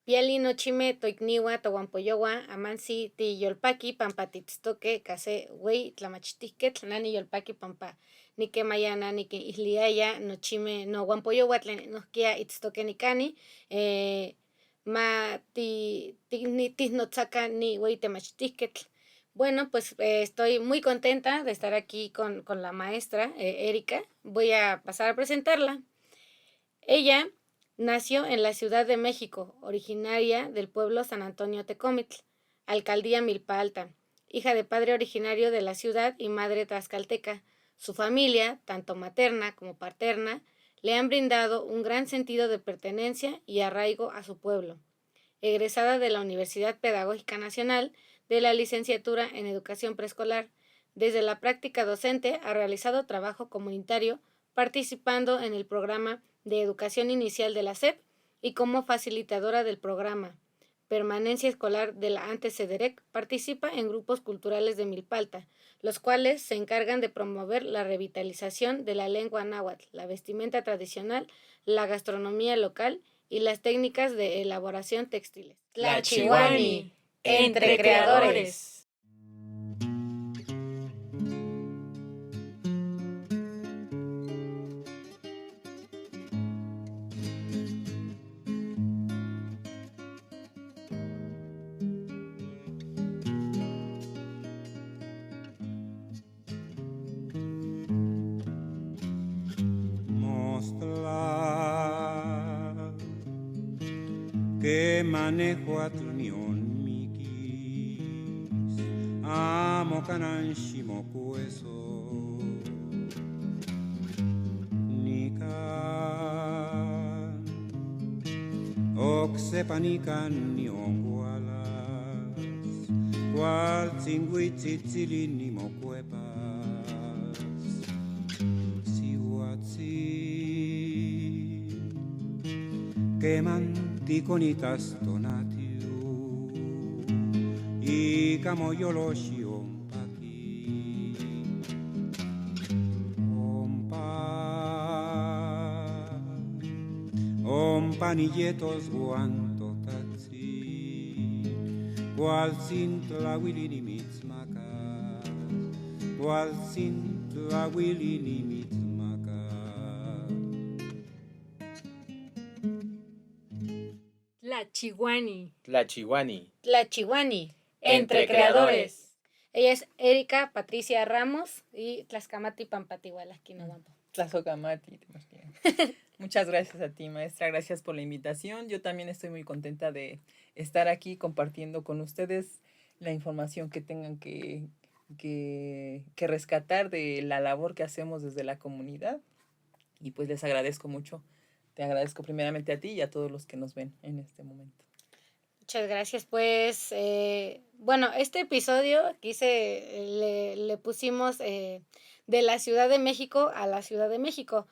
Piali no chime toicniwa tohuampoyowa amansi ti yolpaki pampa titztoque case güey tlamachtique tlanani yolpaki pampa niquemayana niquihliaya nochime no huampoyowa tlen nohkia itztoque nicani ma tihnotzaka ni güey temachtiquetl. Bueno, pues estoy muy contenta de estar aquí con la maestra Erika. Voy a pasar a presentarla. Ella nació en la Ciudad de México, originaria del pueblo San Antonio Tecomitl, alcaldía Milpa Alta, hija de padre originario de la ciudad y madre tlaxcalteca. Su familia, tanto materna como paterna, le han brindado un gran sentido de pertenencia y arraigo a su pueblo. Egresada de la Universidad Pedagógica Nacional de la licenciatura en Educación Preescolar, desde la práctica docente ha realizado trabajo comunitario participando en el programa de educación inicial de la SEP y como facilitadora del programa Permanencia Escolar de la ANTE-CEDEREC participa en grupos culturales de Milpalta, los cuales se encargan de promover la revitalización de la lengua náhuatl, la vestimenta tradicional, la gastronomía local y las técnicas de elaboración textiles. Tlachihuani, entre creadores. Que manejo a tunión mikis, amo kananshimo kueso, nikan, oksepanikan niongualas, cual tzinguitzitzili ni mocuepas, sihuatzin, queman Ticonitas donatiu y camoyoloshi ompaki ompanilletos guantotatzi cual sin tlahuilini mitzmacas cual sin tlahuilini mitzmacas. Tlachihuani, entre creadores. Ella es Erika Patricia Ramos y Tlaxcamati Pampatihualahquinohuampo. Tlazocamati. Muchas gracias a ti, maestra. Gracias por la invitación. Yo también estoy muy contenta de estar aquí compartiendo con ustedes la información que tengan que rescatar de la labor que hacemos desde la comunidad. Y pues les agradezco mucho. Te agradezco primeramente a ti y a todos los que nos ven en este momento. Muchas gracias. Pues, bueno, este episodio aquí le pusimos de la Ciudad de México a la Ciudad de México.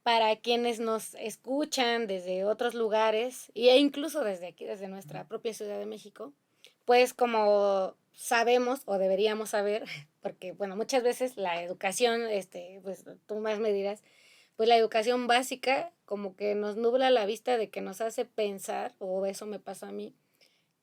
Para quienes nos escuchan desde otros lugares e incluso desde aquí, desde nuestra propia Ciudad de México, pues como sabemos o deberíamos saber, porque bueno, muchas veces la educación, pues tú más me dirás, pues la educación básica como que nos nubla la vista de que nos hace pensar, o eso me pasó a mí,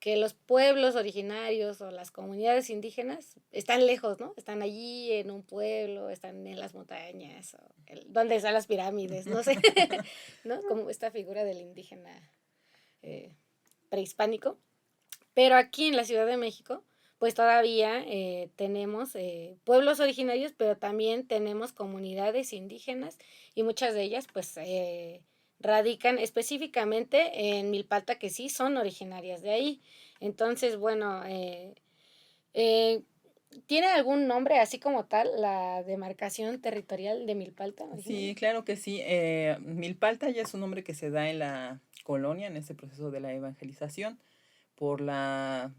que los pueblos originarios o las comunidades indígenas están lejos, ¿no? Están allí en un pueblo, están en las montañas, o donde están las pirámides, no sé, ¿no? Como esta figura del indígena prehispánico. Pero aquí en la Ciudad de México, pues todavía tenemos pueblos originarios, pero también tenemos comunidades indígenas y muchas de ellas, pues, radican específicamente en Milpalta, que sí son originarias de ahí. Entonces, bueno, ¿tiene algún nombre así como tal la demarcación territorial de Milpalta? Sí, claro que sí. Milpalta ya es un nombre que se da en la colonia, en este proceso de la evangelización. Por la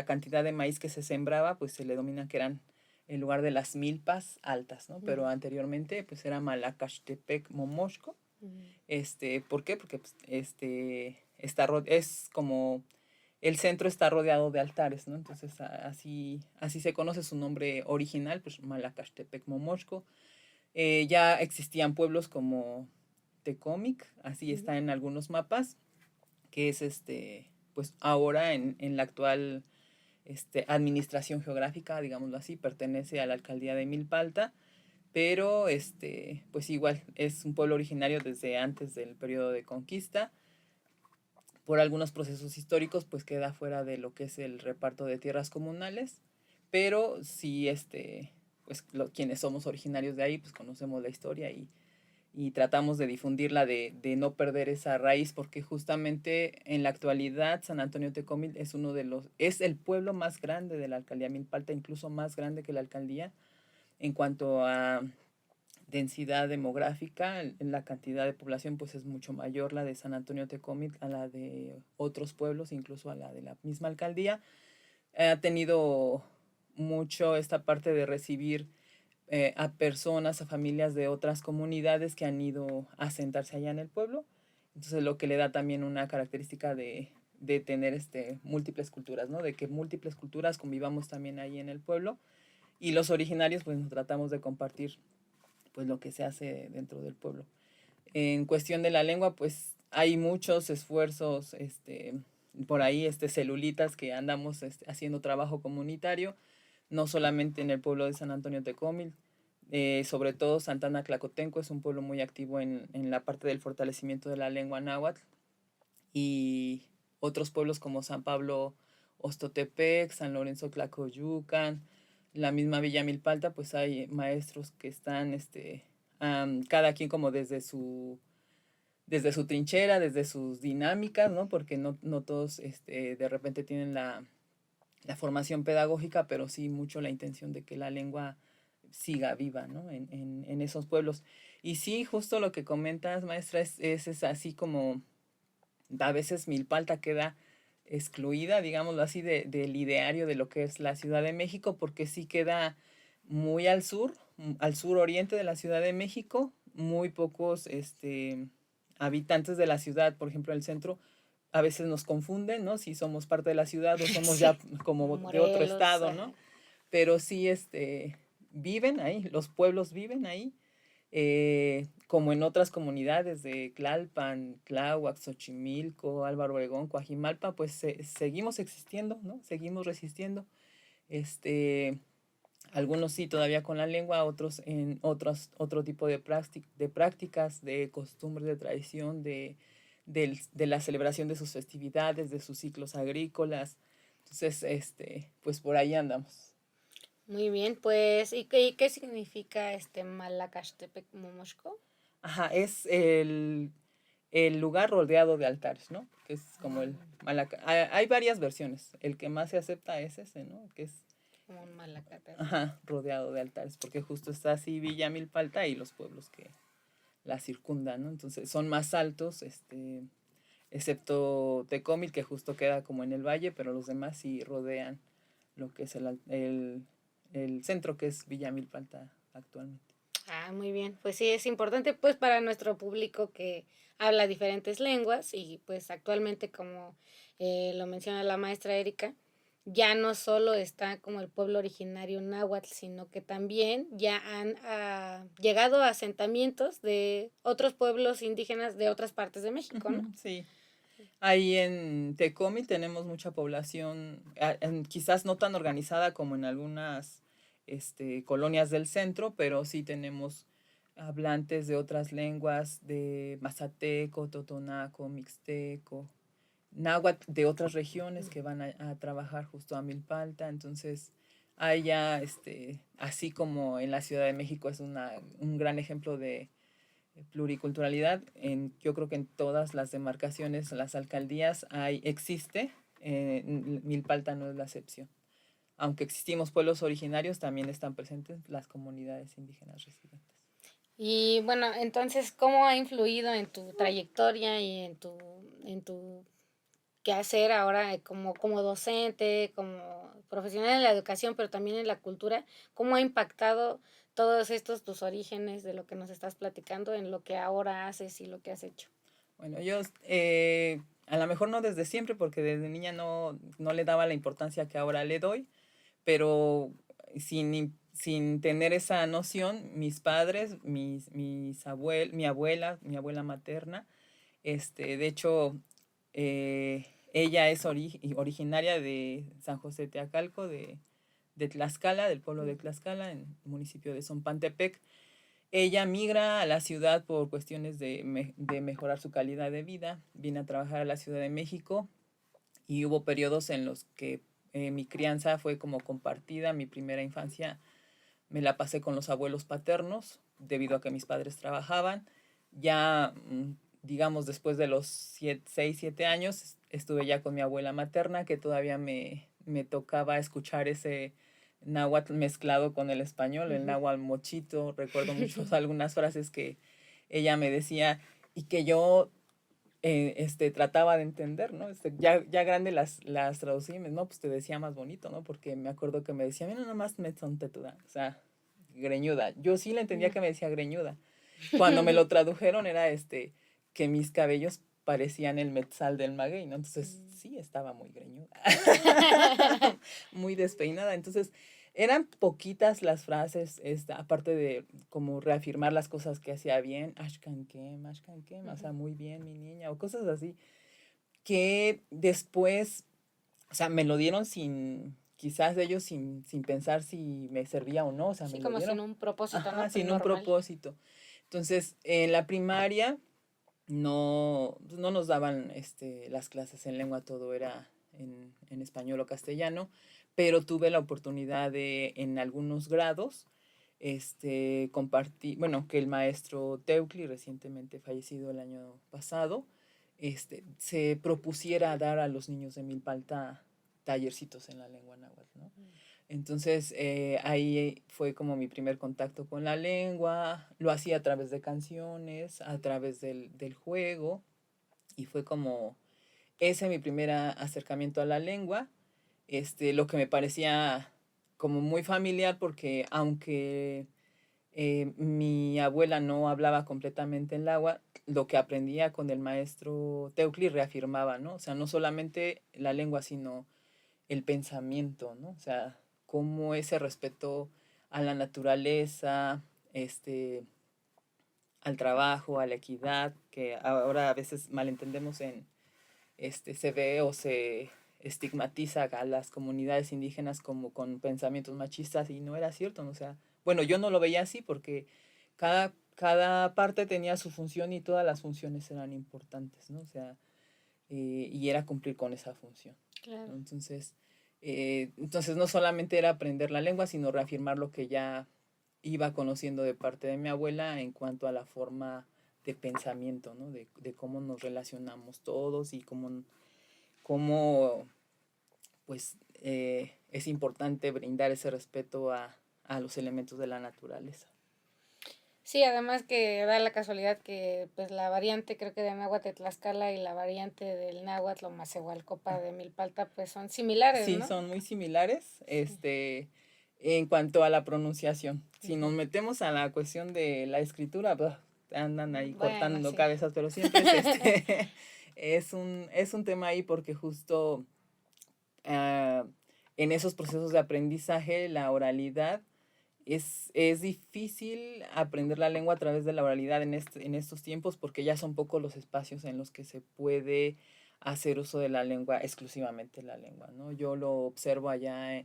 cantidad de maíz que se sembraba, pues se le domina que eran en lugar de las milpas altas, ¿no? Pero anteriormente, pues era Malacaxtepec Momoxco. ¿Por qué? Porque pues, es como el centro está rodeado de altares, ¿no? Entonces así se conoce su nombre original, pues Malacaxtepec Momoxco. Ya existían pueblos como Tecomic, así está en algunos mapas, que es pues ahora en la actual administración geográfica, digámoslo así, pertenece a la alcaldía de Milpalta, pero pues igual es un pueblo originario desde antes del periodo de conquista. Por algunos procesos históricos pues queda fuera de lo que es el reparto de tierras comunales, pero sí pues quienes somos originarios de ahí pues conocemos la historia y tratamos de difundirla, de no perder esa raíz, porque justamente en la actualidad San Antonio Tecomil es el pueblo más grande de la alcaldía Milpalta, incluso más grande que la alcaldía en cuanto a densidad demográfica. En la cantidad de población pues es mucho mayor la de San Antonio Tecomil a la de otros pueblos, incluso a la de la misma alcaldía. Ha tenido mucho esta parte de recibir a personas, a familias de otras comunidades que han ido a asentarse allá en el pueblo. Entonces lo que le da también una característica de tener múltiples culturas, ¿no? De que múltiples culturas convivamos también ahí en el pueblo. Y los originarios pues nos tratamos de compartir pues lo que se hace dentro del pueblo. En cuestión de la lengua, pues hay muchos esfuerzos, por ahí, celulitas que andamos haciendo trabajo comunitario, no solamente en el pueblo de San Antonio Tecomil, sobre todo Santana Tlacotenco es un pueblo muy activo en la parte del fortalecimiento de la lengua náhuatl, y otros pueblos como San Pablo Ostotepec, San Lorenzo Tlacoyucan, la misma Villa Milpalta, pues hay maestros que están cada quien como desde su trinchera, desde sus dinámicas, ¿no? Porque no todos de repente tienen la formación pedagógica, pero sí mucho la intención de que la lengua siga viva, ¿no? En esos pueblos. Y sí, justo lo que comentas, maestra, es así como a veces Milpalta queda excluida, digámoslo así, del ideario de lo que es la Ciudad de México, porque sí queda muy al sur oriente de la Ciudad de México, muy pocos habitantes de la ciudad, por ejemplo, el centro, a veces nos confunden, ¿no? Si somos parte de la ciudad o somos Sí, ya como de otro Morelos, estado, ¿no? Pero sí viven ahí, los pueblos viven ahí, como en otras comunidades de Tlalpan, Tláhuac, Xochimilco, Álvaro Obregón, Coajimalpa, pues seguimos existiendo, ¿no? Seguimos resistiendo. Este, Algunos sí todavía con la lengua, otros en otro tipo de prácticas, de costumbres, de tradición, de la celebración de sus festividades, de sus ciclos agrícolas. Entonces, pues por ahí andamos. muy bien, pues, ¿y qué significa Malacaxtepec Momoxco? Ajá, es el lugar rodeado de altares, ¿no? Que es como el hay varias versiones. El que más se acepta es ese, ¿no? Que es Como un malacate. ajá, rodeado de altares, porque justo está así Villa Milpalta y los pueblos que la circundan, ¿no? Entonces son más altos, excepto Tecomil, que justo queda como en el valle, pero los demás sí rodean lo que es el centro, que es Villa Milpalta actualmente. Ah, muy bien. Pues sí, es importante pues para nuestro público que habla diferentes lenguas y pues actualmente como lo menciona la maestra Erika, ya no solo está como el pueblo originario náhuatl, sino que también ya han llegado a asentamientos de otros pueblos indígenas de otras partes de México, ¿no? Sí. Ahí en Tecomil tenemos mucha población, quizás no tan organizada como en algunas colonias del centro, pero sí tenemos hablantes de otras lenguas, de mazateco, totonaco, mixteco, náhuatl de otras regiones que van a trabajar justo a Milpalta. Entonces, hay ya, así como en la Ciudad de México es un gran ejemplo de pluriculturalidad, yo creo que en todas las demarcaciones, las alcaldías, existe, Milpalta no es la excepción. Aunque existimos pueblos originarios, también están presentes las comunidades indígenas residentes. Y bueno, entonces, ¿cómo ha influido en tu trayectoria y en tu quehacer ahora como docente, como profesional en la educación, pero también en la cultura? ¿Cómo ha impactado todos estos tus orígenes de lo que nos estás platicando en lo que ahora haces y lo que has hecho? Bueno, yo a lo mejor no desde siempre, porque desde niña no le daba la importancia que ahora le doy, pero sin tener esa noción, mis padres, mi abuela materna, de hecho, ella es originaria de San José Teacalco, de Tlaxcala, del pueblo de Tlaxcala, en el municipio de Zompantepec. Ella migra a la ciudad por cuestiones de mejorar su calidad de vida. Viene a trabajar a la Ciudad de México y hubo periodos en los que mi crianza fue como compartida. Mi primera infancia me la pasé con los abuelos paternos debido a que mis padres trabajaban. Ya, digamos, después de los 6, 7 años, estuve ya con mi abuela materna, que todavía me tocaba escuchar ese náhuatl mezclado con el español, el náhuatl mochito. Recuerdo mucho algunas frases que ella me decía y que yo trataba de entender, ¿no? Ya grande las traducí, no, pues te decía más bonito, ¿no? Porque me acuerdo que me decía, mira, nada más me son tetuda, o sea, greñuda. Yo sí le entendía que me decía greñuda. Cuando me lo tradujeron era que mis cabellos parecían el metzal del maguey, ¿no? Entonces sí estaba muy greñuda, muy despeinada. Entonces eran poquitas las frases, aparte de como reafirmar las cosas que hacía bien, ashkankem, o sea, muy bien mi niña, o cosas así, que después, o sea, me lo dieron quizás ellos sin pensar si me servía o no, o sea, Sí, me lo como dieron. sin un propósito, Ajá, ¿no? Pues sin un normal. propósito. Entonces, en la primaria no nos daban las clases en lengua, todo era en español o castellano, pero tuve la oportunidad de, en algunos grados, compartir, bueno, que el maestro Teucli, recientemente fallecido el año pasado, se propusiera dar a los niños de Milpalta tallercitos en la lengua náhuatl, ¿no? Entonces ahí fue como mi primer contacto con la lengua, lo hacía a través de canciones, a través del juego, y fue como ese mi primer acercamiento a la lengua, lo que me parecía como muy familiar porque aunque mi abuela no hablaba completamente el agua, lo que aprendía con el maestro Teucli reafirmaba, ¿no? O sea, no solamente la lengua, sino el pensamiento, ¿no? O sea, cómo ese respeto a la naturaleza, al trabajo, a la equidad, que ahora a veces malentendemos se ve o se estigmatiza a las comunidades indígenas como con pensamientos machistas y no era cierto, ¿no? O sea, bueno, yo no lo veía así porque cada parte tenía su función y todas las funciones eran importantes, ¿no? O sea, y era cumplir con esa función. Claro. ¿No? Entonces no solamente era aprender la lengua, sino reafirmar lo que ya iba conociendo de parte de mi abuela en cuanto a la forma de pensamiento, ¿no? De cómo nos relacionamos todos y cómo pues, es importante brindar ese respeto a los elementos de la naturaleza. Sí, además que da la casualidad que pues la variante creo que de náhuatl de Tlaxcala y la variante del náhuatl o macehualcopa de Milpalta pues son similares, Sí, ¿no? son muy similares, en cuanto a la pronunciación. Si nos metemos a la cuestión de la escritura, pues, andan ahí Bueno, cortando sí. cabezas, pero siempre es un tema ahí porque justo en esos procesos de aprendizaje, la oralidad, es difícil aprender la lengua a través de la oralidad en estos tiempos porque ya son pocos los espacios en los que se puede hacer uso de la lengua, exclusivamente la lengua, ¿no? Yo lo observo allá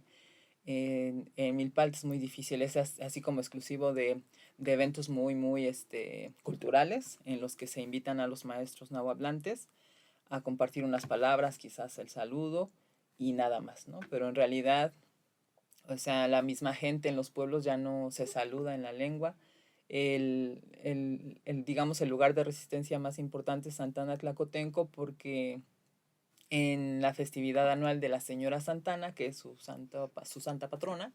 en Milpalta, es muy difícil, es así como exclusivo de eventos muy, muy culturales en los que se invitan a los maestros nahuatlantes a compartir unas palabras, quizás el saludo y nada más, ¿no? Pero en realidad, o sea, la misma gente en los pueblos ya no se saluda en la lengua. Digamos, el lugar de resistencia más importante es Santana Tlacotenco porque en la festividad anual de la Señora Santana, que es su santa patrona,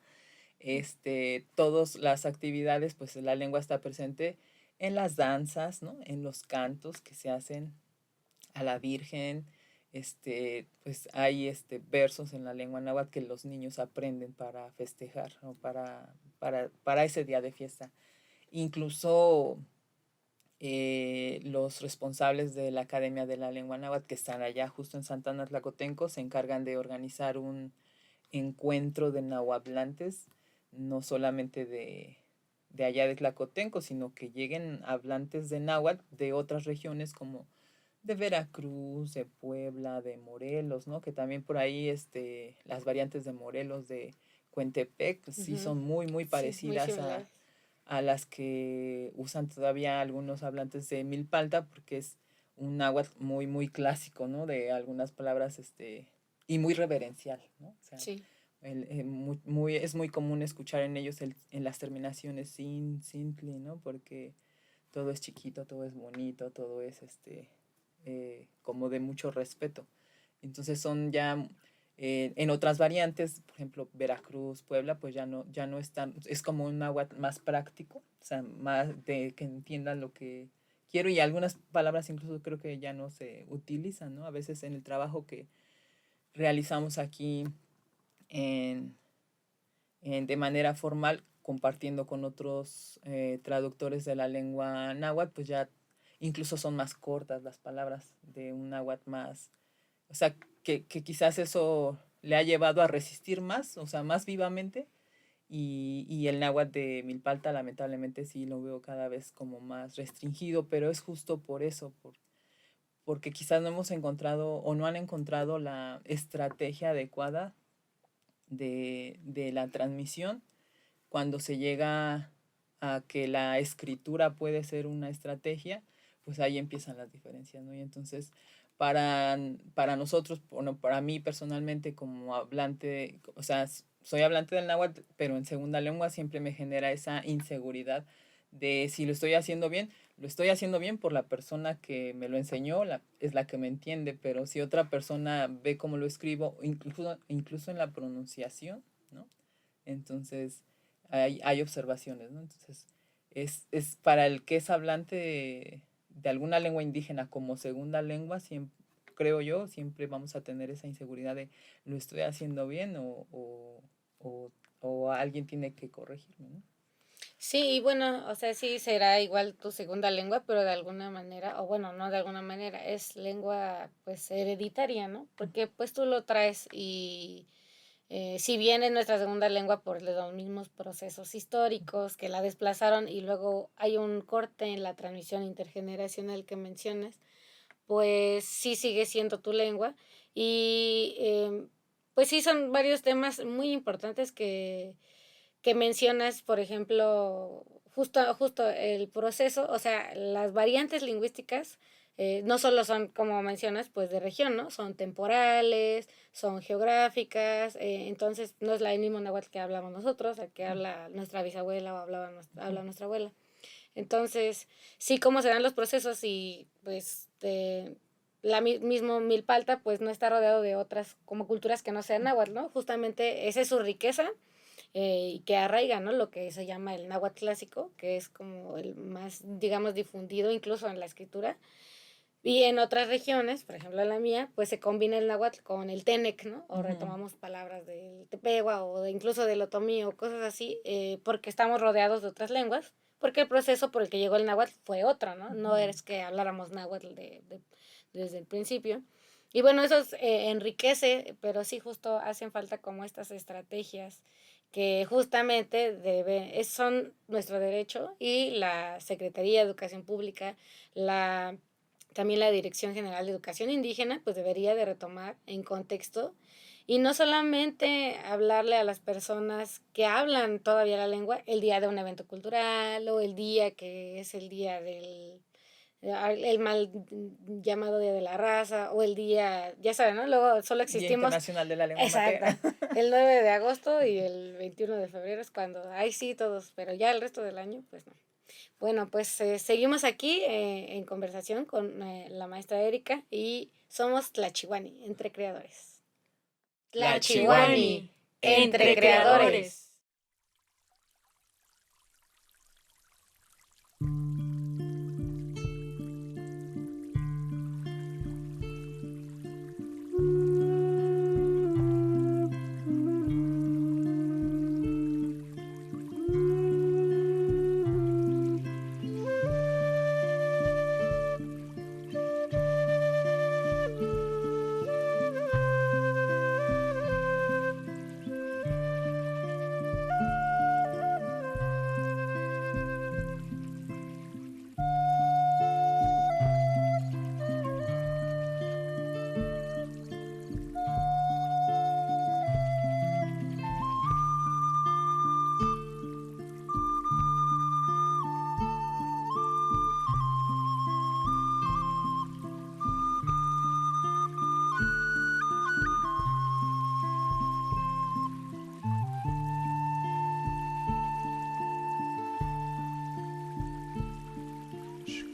todas las actividades, pues la lengua está presente en las danzas, ¿no? En los cantos que se hacen a la Virgen, pues hay versos en la lengua náhuatl que los niños aprenden para festejar, ¿no? Para ese día de fiesta. Incluso los responsables de la Academia de la Lengua Náhuatl, que están allá justo en Santana Tlacotenco, se encargan de organizar un encuentro de nahuatlantes, no solamente de allá de Tlacotenco, sino que lleguen hablantes de náhuatl de otras regiones como de Veracruz, de Puebla, de Morelos, ¿no? Que también por ahí las variantes de Morelos, de Cuentepec, sí Ujú. son muy, muy Sí, muy parecidas similares. a las que usan todavía algunos hablantes de Milpalta, porque es un náhuatl muy, muy clásico, ¿no? De algunas palabras, y muy reverencial, ¿no? O sea, Sí. es muy común escuchar en ellos en las terminaciones sintli, ¿no? Porque todo es chiquito, todo es bonito, todo es como de mucho respeto. Entonces son ya en otras variantes, por ejemplo, Veracruz, Puebla, pues ya no están, es como un náhuatl más práctico, o sea, más de que entiendan lo que quiero y algunas palabras incluso creo que ya no se utilizan, ¿no? A veces en el trabajo que realizamos aquí en, de manera formal, compartiendo con otros traductores de la lengua náhuatl, pues ya incluso son más cortas las palabras de un náhuatl más, o sea, que quizás eso le ha llevado a resistir más, o sea, más vivamente, y el náhuatl de Milpalta lamentablemente sí lo veo cada vez como más restringido, pero es justo por eso, porque quizás no hemos encontrado o no han encontrado la estrategia adecuada de la transmisión cuando se llega a que la escritura puede ser una estrategia, pues ahí empiezan las diferencias, ¿no? Y entonces, para nosotros, bueno, para mí personalmente como hablante, o sea, soy hablante del náhuatl, pero en segunda lengua siempre me genera esa inseguridad de si lo estoy haciendo bien, lo estoy haciendo bien por la persona que me lo enseñó, es la que me entiende, pero si otra persona ve cómo lo escribo, incluso en la pronunciación, ¿no? Entonces, hay observaciones, ¿no? Entonces, es para el que es hablante de alguna lengua indígena como segunda lengua, siempre, creo yo, siempre vamos a tener esa inseguridad de lo estoy haciendo bien o, o alguien tiene que corregirme, ¿no? Sí, y bueno, o sea, sí será igual tu segunda lengua, pero de alguna manera, o bueno, no de alguna manera, es lengua pues hereditaria, ¿no? Porque pues tú lo traes y si bien es nuestra segunda lengua por los mismos procesos históricos que la desplazaron y luego hay un corte en la transmisión intergeneracional que mencionas, pues sí sigue siendo tu lengua y pues sí son varios temas muy importantes que mencionas, por ejemplo, justo el proceso, o sea, las variantes lingüísticas no solo son, como mencionas, pues de región, ¿no? Son temporales, son geográficas, entonces no es la mismo náhuatl que hablamos nosotros, el que habla nuestra bisabuela o habla nuestra abuela. Entonces, sí, cómo se dan los procesos y pues mismo Milpalta pues no está rodeado de otras como culturas que no sean náhuatl, ¿no? Justamente esa es su riqueza y que arraiga, ¿no? Lo que se llama el náhuatl clásico, que es como el más, digamos, difundido incluso en la escritura. Y en otras regiones, por ejemplo en la mía, pues se combina el náhuatl con el tenec, ¿no? O Ujú. retomamos palabras del tepehua o incluso del otomí o cosas así, porque estamos rodeados de otras lenguas, porque el proceso por el que llegó el náhuatl fue otro, ¿no? No Ujú. es que habláramos náhuatl desde el principio. Y bueno, eso enriquece, pero sí justo hacen falta como estas estrategias que justamente son nuestro derecho y la Secretaría de Educación Pública, la también la Dirección General de Educación Indígena pues debería de retomar en contexto y no solamente hablarle a las personas que hablan todavía la lengua el día de un evento cultural o el día que es el día del el mal llamado Día de la Raza o el día, ya saben, ¿no? Luego solo Día existimos, Internacional de la Lengua Materna. exacto, el 9 de agosto y el 21 de febrero es cuando, ahí sí todos, pero ya el resto del año, pues no. Bueno, pues seguimos aquí en conversación con la maestra Erika y somos Tlachihuani, entre creadores. Tlachihuani, Tlachihuani, entre entre creadores. creadores.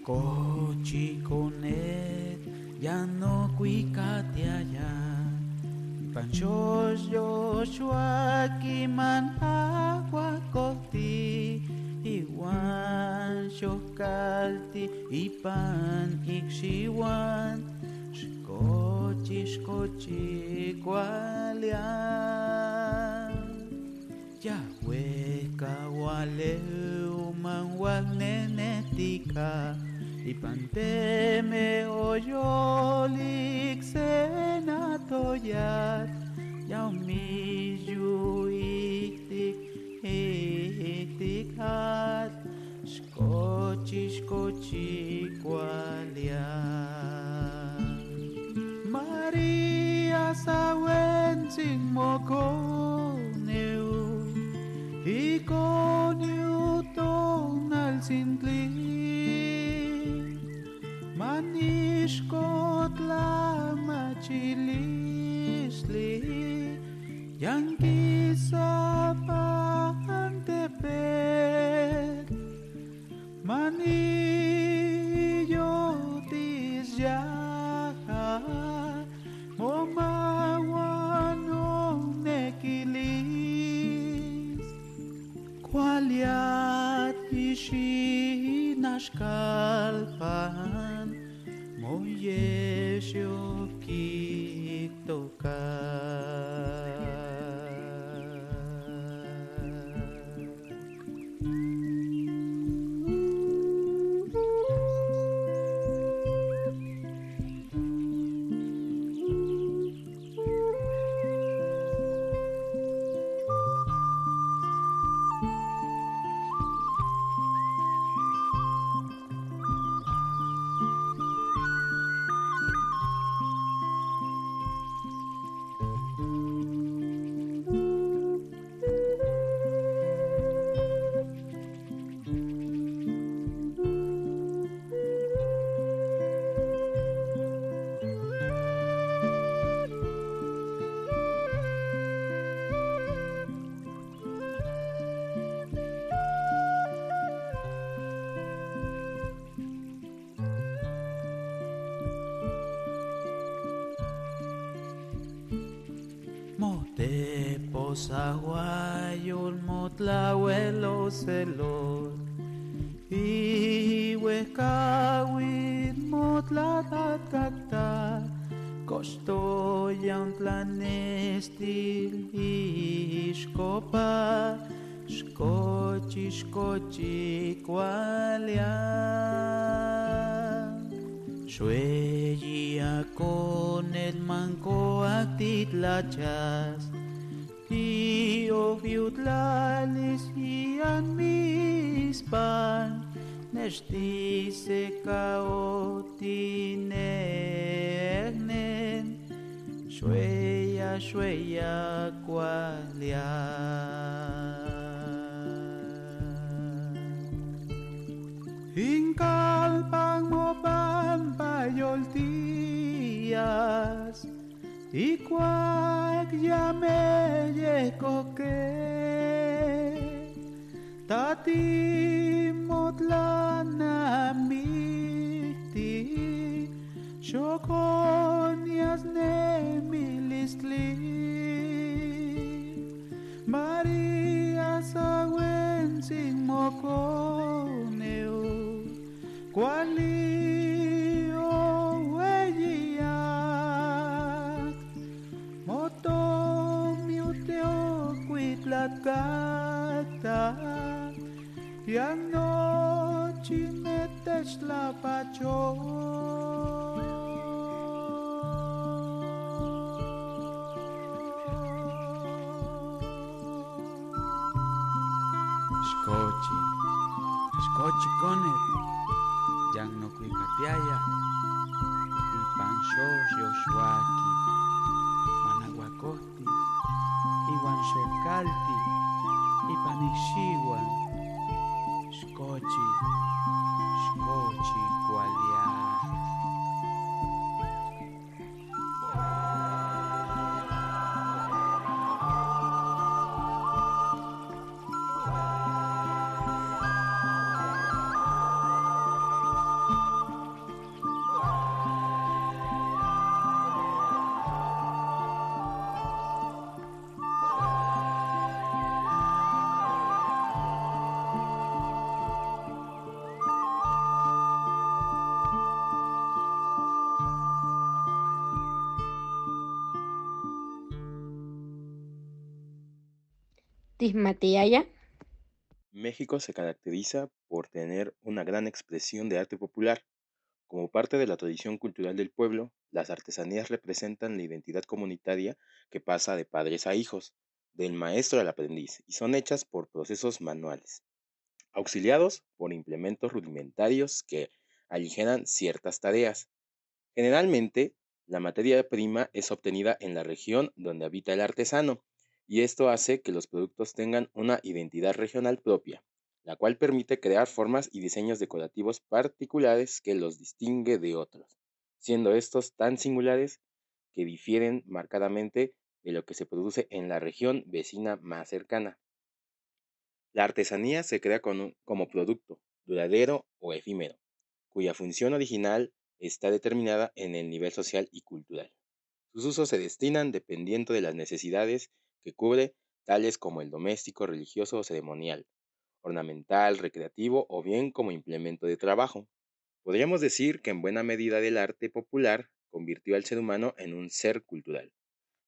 Shkochi konet ya no kuikatiaya Panchos Joshua kiman agua koti Iwan shokalti ipan ikshiwan Shkochi kwalian Yahweh kawaleu manwagnenetika Ipanteme oyolik senatoyat Yaumiyu iktikat Shkochi kwalian Maria sawen sing mokoneu Ikoniu tonal sintli Manishkot la machilisli Yang kisapan tepet Maniyotis yaha Momawanong nekilis Kwaliat ishinashkalpan Moyesho Mote posawayul motlawelo selot Iwekawin motlatat kakta Kostoyan planestil ishkopa Shkochi kwalian Shweyia con el manco actitlachas Io viutlalis ian mispan Neshti se kaotinegnen Shweya kwalian Inkalpang mo pampayoltias Ikwak yameye koke Tati motlanamiti Shokonias nemilistli Maria sawen sin mokoneu Kwali o weyiak Moto miuteo kuitlat kata Yang nochi metes la pacho Shkochi konet Yang no kuikatiaya Ipancho Yoshuaki Managuacoti Iwan Shokalti Ipanishiwan Shkochi Kwalia Sí, Matiyaya. México se caracteriza por tener una gran expresión de arte popular. Como parte de la tradición cultural del pueblo, las artesanías representan la identidad comunitaria que pasa de padres a hijos, del maestro al aprendiz, y son hechas por procesos manuales, auxiliados por implementos rudimentarios que aligeran ciertas tareas. Generalmente, la materia prima es obtenida en la región donde habita el artesano, y esto hace que los productos tengan una identidad regional propia, la cual permite crear formas y diseños decorativos particulares que los distingue de otros, siendo estos tan singulares que difieren marcadamente de lo que se produce en la región vecina más cercana. La artesanía se crea como producto, duradero o efímero, cuya función original está determinada en el nivel social y cultural. Sus usos se destinan dependiendo de las necesidades que cubre, tales como el doméstico, religioso o ceremonial, ornamental, recreativo o bien como implemento de trabajo. Podríamos decir que en buena medida el arte popular convirtió al ser humano en un ser cultural.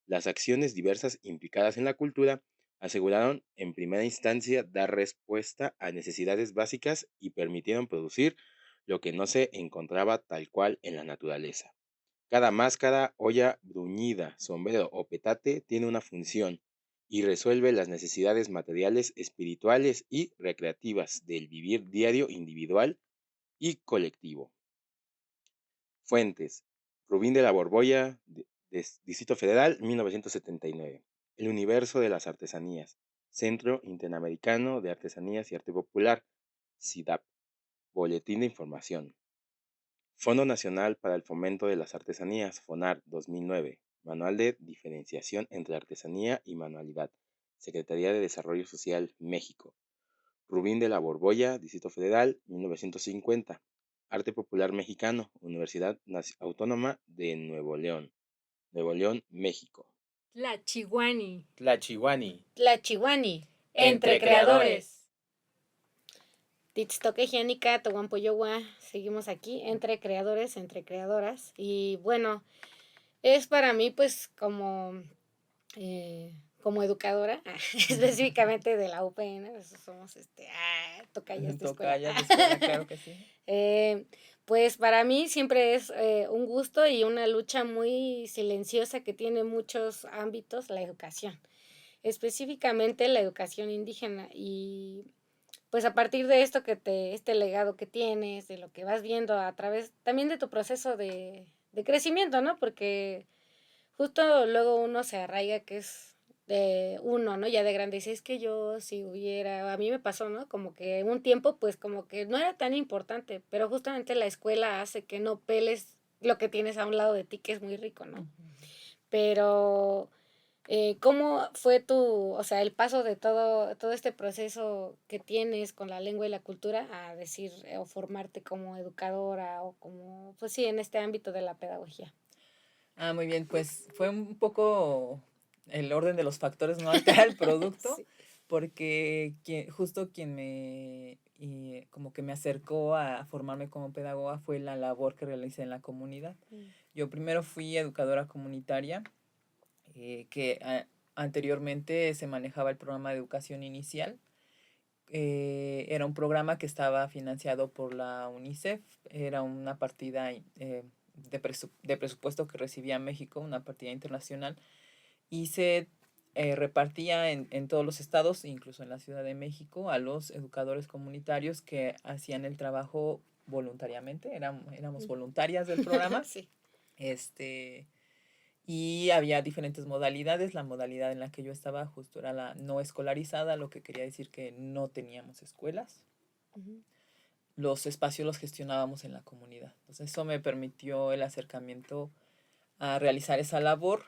Las acciones diversas implicadas en la cultura aseguraron en primera instancia dar respuesta a necesidades básicas y permitieron producir lo que no se encontraba tal cual en la naturaleza. Cada máscara, olla bruñida, sombrero o petate tiene una función y resuelve las necesidades materiales, espirituales y recreativas del vivir diario individual y colectivo. Fuentes: Rubín de la Borbolla, Distrito Federal, 1979. El universo de las artesanías. Centro Interamericano de Artesanías y Arte Popular, CIDAP. Boletín de Información. Fondo Nacional para el Fomento de las Artesanías, FONAR, 2009. Manual de Diferenciación entre Artesanía y Manualidad. Secretaría de Desarrollo Social, México. Rubín de la Borbolla, Distrito Federal, 1950. Arte Popular Mexicano, Universidad Autónoma de Nuevo León, México. Tlachihuani. Tlachihuani. Tlachihuani. Entre creadores. Titztoque Hianica, Toguampoyowa. Seguimos aquí, entre creadores, entre creadoras. Y bueno, es para mí, pues, como educadora, específicamente de la UPN, pues, somos tocayas de escuela. Tocayas de escuela, claro que sí. Pues para mí siempre es un gusto y una lucha muy silenciosa que tiene muchos ámbitos, la educación, específicamente la educación indígena. Y pues a partir de esto este legado que tienes, de lo que vas viendo a través también de tu proceso de crecimiento, ¿no? Porque justo luego uno se arraiga que es de uno, ¿no? Ya de grande dice, es que yo si hubiera, a mí me pasó, ¿no? Como que un tiempo pues como que no era tan importante, pero justamente la escuela hace que no peles lo que tienes a un lado de ti, que es muy rico, ¿no? Pero, ¿cómo fue o sea, el paso de todo este proceso que tienes con la lengua y la cultura a decir, o formarte como educadora o como, pues sí, en este ámbito de la pedagogía? Muy bien, pues fue un poco el orden de los factores no altera el producto, Sí. porque justo quien como que me acercó a formarme como pedagoga fue la labor que realicé en la comunidad. Yo primero fui educadora comunitaria, anteriormente se manejaba el programa de educación inicial. Era un programa que estaba financiado por la UNICEF, era una partida de presupuesto que recibía México, una partida internacional, y se repartía en todos los estados, incluso en la Ciudad de México, a los educadores comunitarios que hacían el trabajo voluntariamente, éramos voluntarias del programa. Sí. Y había diferentes modalidades. La modalidad en la que yo estaba justo era la no escolarizada, lo que quería decir que no teníamos escuelas. Los espacios los gestionábamos en la comunidad. Entonces eso me permitió el acercamiento a realizar esa labor,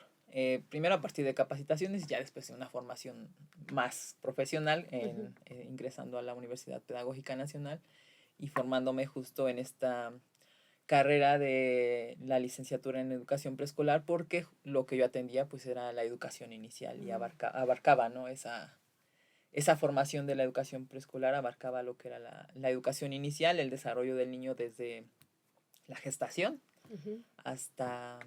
primero a partir de capacitaciones y ya después de una formación más profesional, ingresando a la Universidad Pedagógica Nacional y formándome justo en esta carrera de la licenciatura en educación preescolar, porque lo que yo atendía pues era la educación inicial y abarcaba, ¿no? Esa formación de la educación preescolar abarcaba lo que era la educación inicial, el desarrollo del niño desde la gestación hasta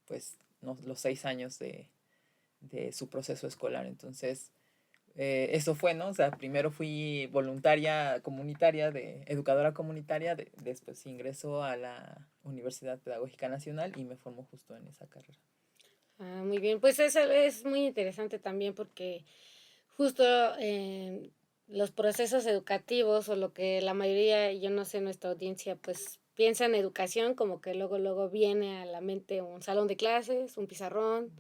pues los 6 años de su proceso escolar. Entonces eso fue, ¿no? O sea, primero fui voluntaria comunitaria, educadora comunitaria, después ingreso a la Universidad Pedagógica Nacional y me formo justo en esa carrera. Muy bien, pues eso es muy interesante también porque justo los procesos educativos o lo que la mayoría, yo no sé, nuestra audiencia, pues piensa en educación como que luego viene a la mente un salón de clases, un pizarrón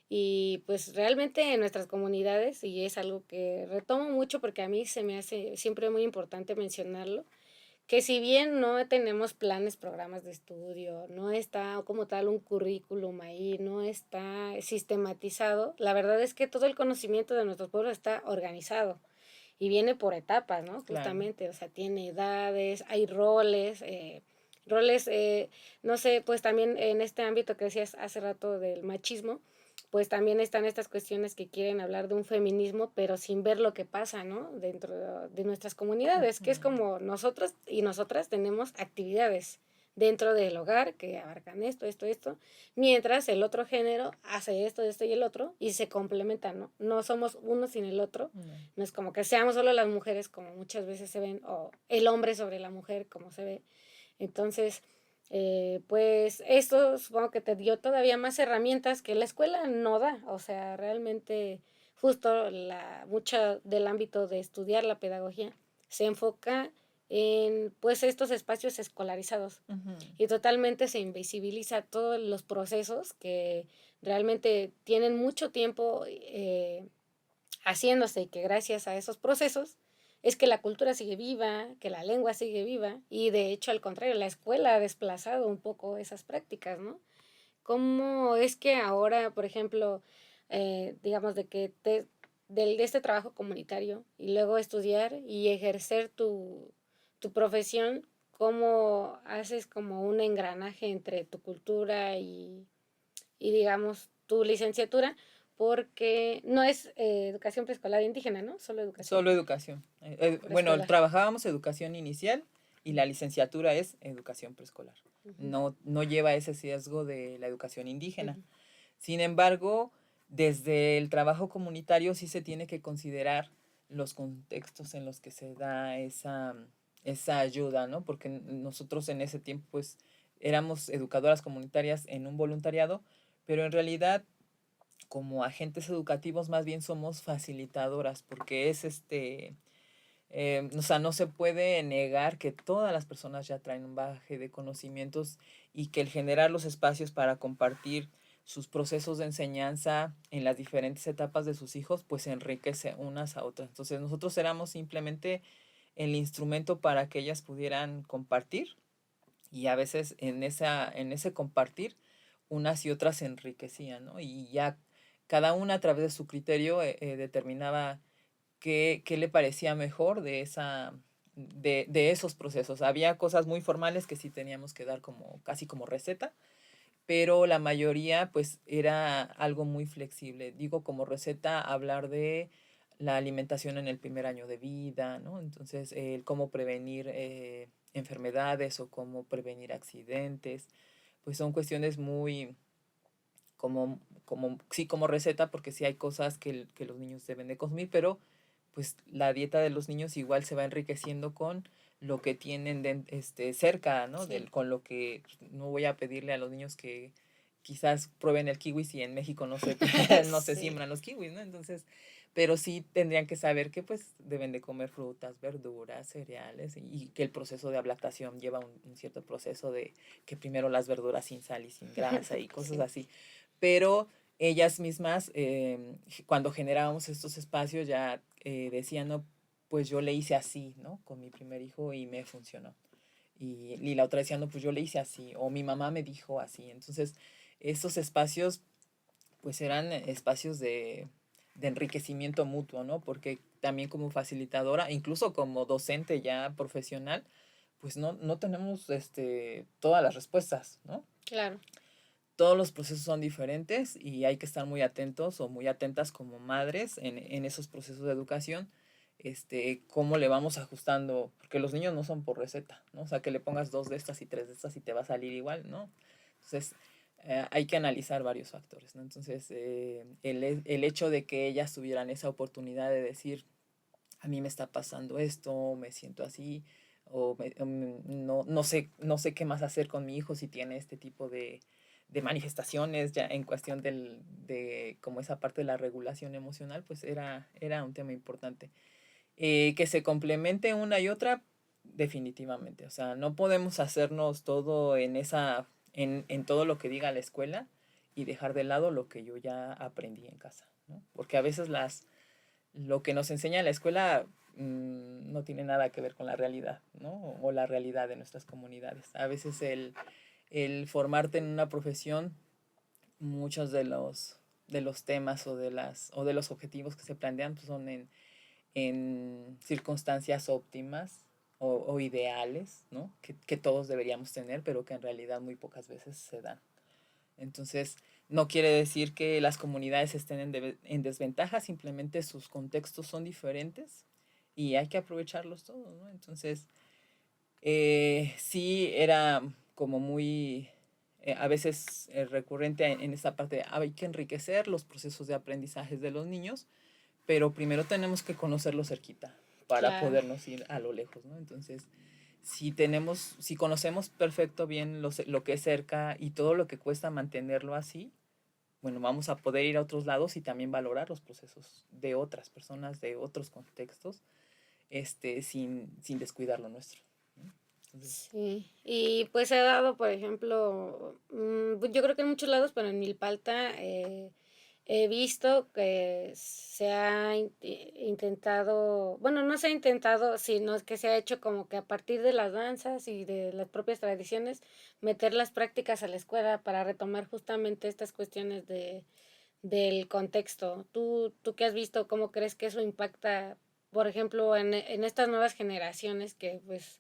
y pues realmente en nuestras comunidades, y es algo que retomo mucho porque a mí se me hace siempre muy importante mencionarlo, que si bien no tenemos planes, programas de estudio, no está como tal un currículum ahí, no está sistematizado, la verdad es que todo el conocimiento de nuestros pueblos está organizado y viene por etapas, ¿no? Claro. Justamente, o sea, tiene edades, hay roles, no sé, pues también en este ámbito que decías hace rato del machismo, pues también están estas cuestiones que quieren hablar de un feminismo, pero sin ver lo que pasa, ¿no? Dentro de nuestras comunidades, que es Ujú. como nosotros y nosotras tenemos actividades dentro del hogar que abarcan esto, mientras el otro género hace esto y el otro y se complementan, ¿no? No somos uno sin el otro, No. no es como que seamos solo las mujeres como muchas veces se ven, o el hombre sobre la mujer como se ve. Entonces, pues esto supongo que te dio todavía más herramientas que la escuela no da. O sea, realmente justo mucho del ámbito de estudiar la pedagogía se enfoca en pues estos espacios escolarizados Ujú. y totalmente se invisibiliza todos los procesos que realmente tienen mucho tiempo haciéndose y que gracias a esos procesos es que la cultura sigue viva, que la lengua sigue viva y de hecho al contrario, la escuela ha desplazado un poco esas prácticas, ¿no? ¿Cómo es que ahora, por ejemplo, digamos de este trabajo comunitario y luego estudiar y ejercer tu profesión, cómo haces como un engranaje entre tu cultura y digamos tu licenciatura? Porque no es educación preescolar indígena, ¿no? Solo educación Solo educación. Bueno, preescolar. trabajábamos educación inicial y la licenciatura es educación preescolar. Ujú, No lleva ese sesgo de la educación indígena. ujú, Sin embargo, desde el trabajo comunitario sí se tiene que considerar los contextos en los que se da esa ayuda, ¿no? Porque nosotros en ese tiempo, pues, éramos educadoras comunitarias en un voluntariado, pero en realidad, como agentes educativos, más bien somos facilitadoras, porque o sea, no se puede negar que todas las personas ya traen un bagaje de conocimientos y que el generar los espacios para compartir sus procesos de enseñanza en las diferentes etapas de sus hijos, pues enriquece unas a otras. Entonces nosotros éramos simplemente el instrumento para que ellas pudieran compartir y a veces en ese compartir unas y otras se enriquecían, ¿no? Y ya cada una a través de su criterio determinaba qué le parecía mejor de esos procesos. Había cosas muy formales que sí teníamos que dar como casi como receta, pero la mayoría pues era algo muy flexible. Digo como receta hablar de la alimentación en el primer año de vida, ¿no? Entonces, el cómo prevenir enfermedades o cómo prevenir accidentes, pues son cuestiones muy sí, como receta, porque sí hay cosas que los niños deben de consumir, pero pues la dieta de los niños igual se va enriqueciendo con lo que tienen cerca, ¿no? sí, Con lo que pues, no voy a pedirle a los niños que quizás prueben el kiwi si en México no se sí, siembran los kiwis, ¿no? Entonces, pero sí tendrían que saber que pues deben de comer frutas, verduras, cereales y que el proceso de ablactación lleva un cierto proceso de que primero las verduras sin sal y sin grasa y cosas sí, así. Pero ellas mismas, cuando generábamos estos espacios, ya decían, no, pues yo le hice así, ¿no? Con mi primer hijo y me funcionó. Y la otra decía, no, pues yo le hice así, o mi mamá me dijo así. Entonces, estos espacios, pues eran espacios de enriquecimiento mutuo, ¿no? Porque también como facilitadora, incluso como docente ya profesional, pues no tenemos todas las respuestas, ¿no? claro. Todos los procesos son diferentes y hay que estar muy atentos o muy atentas como madres en esos procesos de educación, cómo le vamos ajustando, porque los niños no son por receta, ¿no? O sea, que le pongas 2 de estas y 3 de estas y te va a salir igual, ¿no? Entonces, hay que analizar varios factores, ¿no? Entonces, el hecho de que ellas tuvieran esa oportunidad de decir, a mí me está pasando esto, me siento así, no sé qué más hacer con mi hijo si tiene este tipo de manifestaciones ya en cuestión de como esa parte de la regulación emocional, pues era un tema importante. Que se complemente una y otra, definitivamente. O sea, no podemos hacernos todo en todo lo que diga la escuela y dejar de lado lo que yo ya aprendí en casa, ¿no? Porque a veces lo que nos enseña la escuela no tiene nada que ver con la realidad, ¿no? O la realidad de nuestras comunidades. A veces el formarte en una profesión, muchos de los temas o de los objetivos que se plantean pues, son en circunstancias óptimas o ideales, ¿no? Que todos deberíamos tener, pero que en realidad muy pocas veces se dan. Entonces, no quiere decir que las comunidades estén en desventaja, simplemente sus contextos son diferentes y hay que aprovecharlos todos, ¿no? Entonces, sí era como muy, a veces recurrente en esta parte de hay que enriquecer los procesos de aprendizaje de los niños, pero primero tenemos que conocerlo cerquita para Claro. podernos ir a lo lejos, ¿no? Entonces, si conocemos perfecto bien lo que es cerca y todo lo que cuesta mantenerlo así, bueno, vamos a poder ir a otros lados y también valorar los procesos de otras personas, de otros contextos, sin descuidar lo nuestro, ¿no? Entonces, Sí, y pues se ha dado, por ejemplo, pues, yo creo que en muchos lados, pero en Milpalta he visto que se ha intentado, bueno, no se ha intentado, sino que se ha hecho como que a partir de las danzas y de las propias tradiciones, meter las prácticas a la escuela para retomar justamente estas cuestiones del contexto. ¿Tú qué has visto? ¿Cómo crees que eso impacta, por ejemplo, en estas nuevas generaciones que pues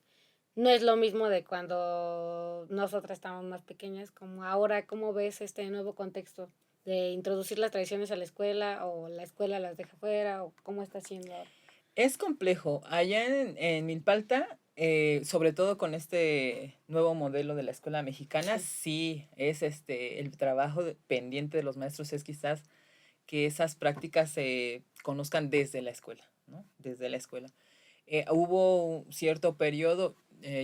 no es lo mismo de cuando nosotras estábamos más pequeñas, como ahora? ¿Cómo ves este nuevo contexto de introducir las tradiciones a la escuela o la escuela las deja fuera o cómo está haciendo ahora? es complejo. Allá en Milpalta, sobre todo con este nuevo modelo de la escuela mexicana, Sí. sí es el trabajo pendiente de los maestros es quizás que esas prácticas se conozcan desde la escuela, ¿no? Desde la escuela. Hubo un cierto periodo,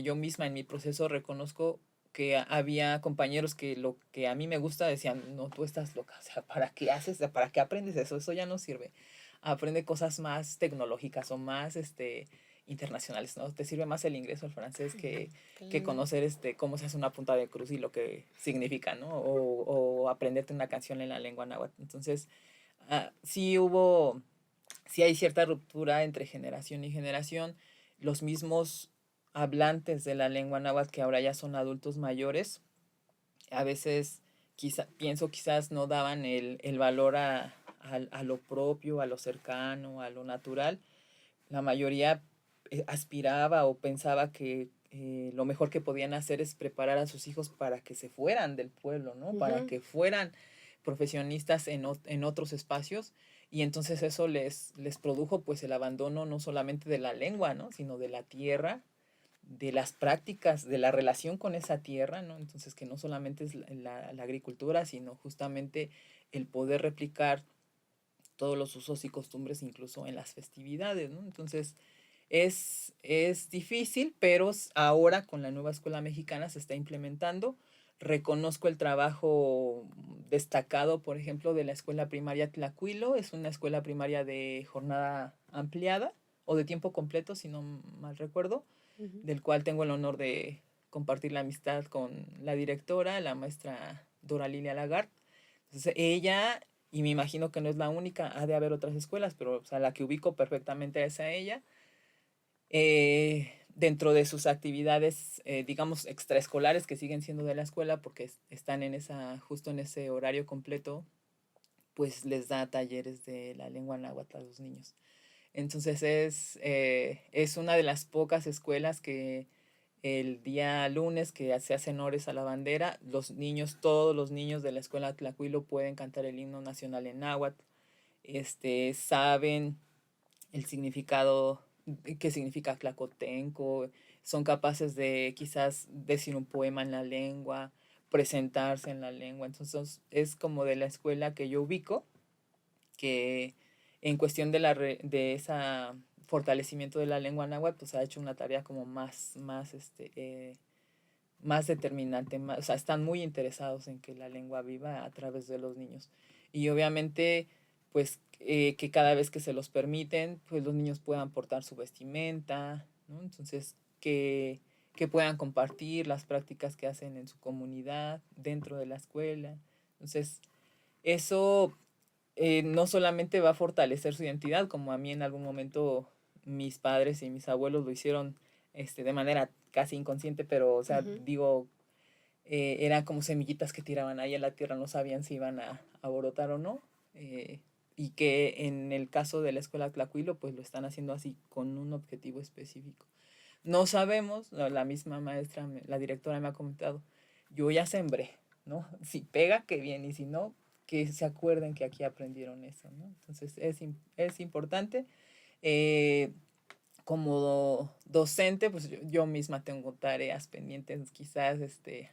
yo misma en mi proceso reconozco que había compañeros que lo que a mí me gusta decían, no, tú estás loca, o sea, ¿para qué haces, para qué aprendes eso? Eso ya no sirve. Aprende cosas más tecnológicas o más internacionales, ¿no? Te sirve más el inglés o el francés Ujú, que claro. conocer cómo se hace una punta de cruz y lo que significa, ¿no? O aprenderte una canción en la lengua náhuatl. Entonces, sí sí hay cierta ruptura entre generación y generación. Los mismos hablantes de la lengua náhuatl que ahora ya son adultos mayores, a veces pienso quizás no daban el valor a lo propio, a lo cercano, a lo natural. La mayoría aspiraba o pensaba que lo mejor que podían hacer es preparar a sus hijos para que se fueran del pueblo, ¿no? Para Ujú. que fueran profesionistas en otros espacios y entonces eso les produjo pues el abandono no solamente de la lengua, ¿no? Sino de la tierra, de las prácticas, de la relación con esa tierra, ¿no? Entonces que no solamente es la agricultura, sino justamente el poder replicar todos los usos y costumbres incluso en las festividades, ¿no? Entonces es difícil, pero ahora con la nueva escuela mexicana se está implementando. Reconozco el trabajo destacado, por ejemplo, de la escuela primaria Tlacuilo. Es una escuela primaria de jornada ampliada o de tiempo completo, si no mal recuerdo, Ujú. del cual tengo el honor de compartir la amistad con la directora, la maestra Dora Lilia Lagarde. Entonces, ella, y me imagino que no es la única, ha de haber otras escuelas, pero o sea, la que ubico perfectamente es a ella. Dentro de sus actividades, digamos, extraescolares que siguen siendo de la escuela porque están justo en ese horario completo, pues les da talleres de la lengua náhuatl a los niños. Entonces es una de las pocas escuelas que el día lunes que se hacen honores a la bandera, todos los niños de la escuela Tlacuilo pueden cantar el himno nacional en náhuatl, saben el significado, qué significa Tlacotenco, son capaces de quizás decir un poema en la lengua, presentarse en la lengua. Entonces es como de la escuela que yo ubico, que en cuestión de esa fortalecimiento de la lengua náhuatl, pues ha hecho una tarea como más determinante, o sea, están muy interesados en que la lengua viva a través de los niños. Y obviamente, pues, que cada vez que se los permiten, pues los niños puedan portar su vestimenta, ¿no? Entonces, que puedan compartir las prácticas que hacen en su comunidad, dentro de la escuela. Entonces, eso no solamente va a fortalecer su identidad, como a mí en algún momento mis padres y mis abuelos lo hicieron de manera casi inconsciente, pero, o sea, Ujú. digo, eran como semillitas que tiraban ahí en la tierra, no sabían si iban a brotar o no. eh, y que en el caso de la escuela Tlacuilo, pues lo están haciendo así con un objetivo específico. No sabemos, la misma maestra, la directora me ha comentado, yo ya sembré, ¿no? Si pega, qué bien, y si no, que se acuerden que aquí aprendieron eso, ¿no? Entonces es importante. Eh, Como docente, pues yo misma tengo tareas pendientes, quizás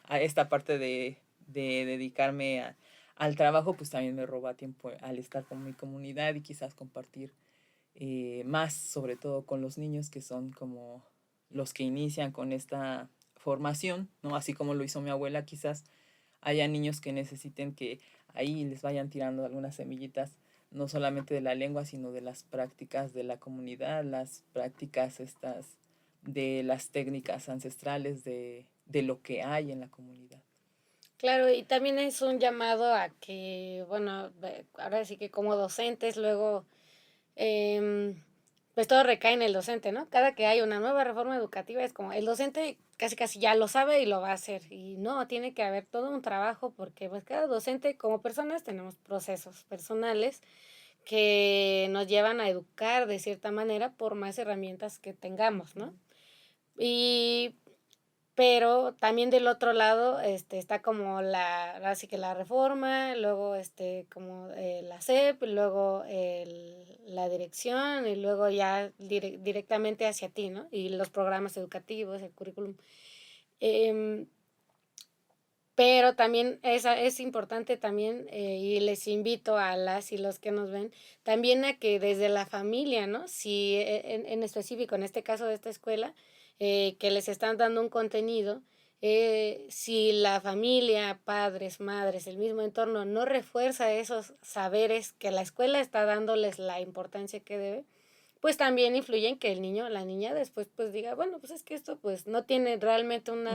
a esta parte de dedicarme al trabajo, pues también me roba tiempo al estar con mi comunidad y quizás compartir más, sobre todo con los niños que son como los que inician con esta formación, ¿no? Así como lo hizo mi abuela, quizás haya niños que necesiten que ahí les vayan tirando algunas semillitas, no solamente de la lengua, sino de las prácticas de la comunidad, las prácticas estas de las técnicas ancestrales de lo que hay en la comunidad. Claro, y también es un llamado a que, bueno, ahora sí que como docentes luego, em, pues todo recae en el docente, ¿no? Cada que hay una nueva reforma educativa es como el docente casi casi ya lo sabe y lo va a hacer. Y no, tiene que haber todo un trabajo porque pues cada docente como personas tenemos procesos personales que nos llevan a educar de cierta manera por más herramientas que tengamos, ¿no? Y pero también del otro lado, está como así que la reforma, luego, como, la SEP, luego la dirección, y luego ya directamente hacia ti, ¿no? Y los programas educativos, el currículum. Em, pero también es importante también, y les invito a las y los que nos ven, también a que desde la familia, ¿no? Si en específico, en este caso de esta escuela, que les están dando un contenido, si la familia, padres, madres, el mismo entorno no refuerza esos saberes que la escuela está dándoles la importancia que debe, pues también influye en que el niño o la niña después pues diga, bueno, pues es que esto pues no tiene realmente Ujú.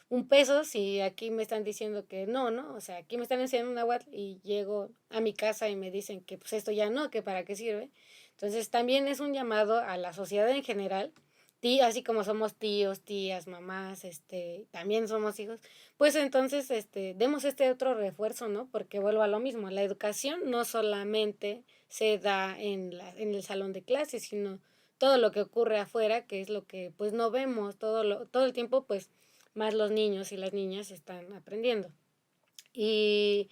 un peso si aquí me están diciendo que no, ¿no? O sea, aquí me están enseñando una náhuatl y llego a mi casa y me dicen que pues esto ya no, que para qué sirve. Entonces también es un llamado a la sociedad en general, así como somos tíos, tías, mamás, también somos hijos, pues entonces demos este otro refuerzo, ¿no? Porque vuelvo a lo mismo, la educación no solamente se da en el salón de clases, sino todo lo que ocurre afuera, que es lo que pues no vemos todo el tiempo, pues más los niños y las niñas están aprendiendo. Y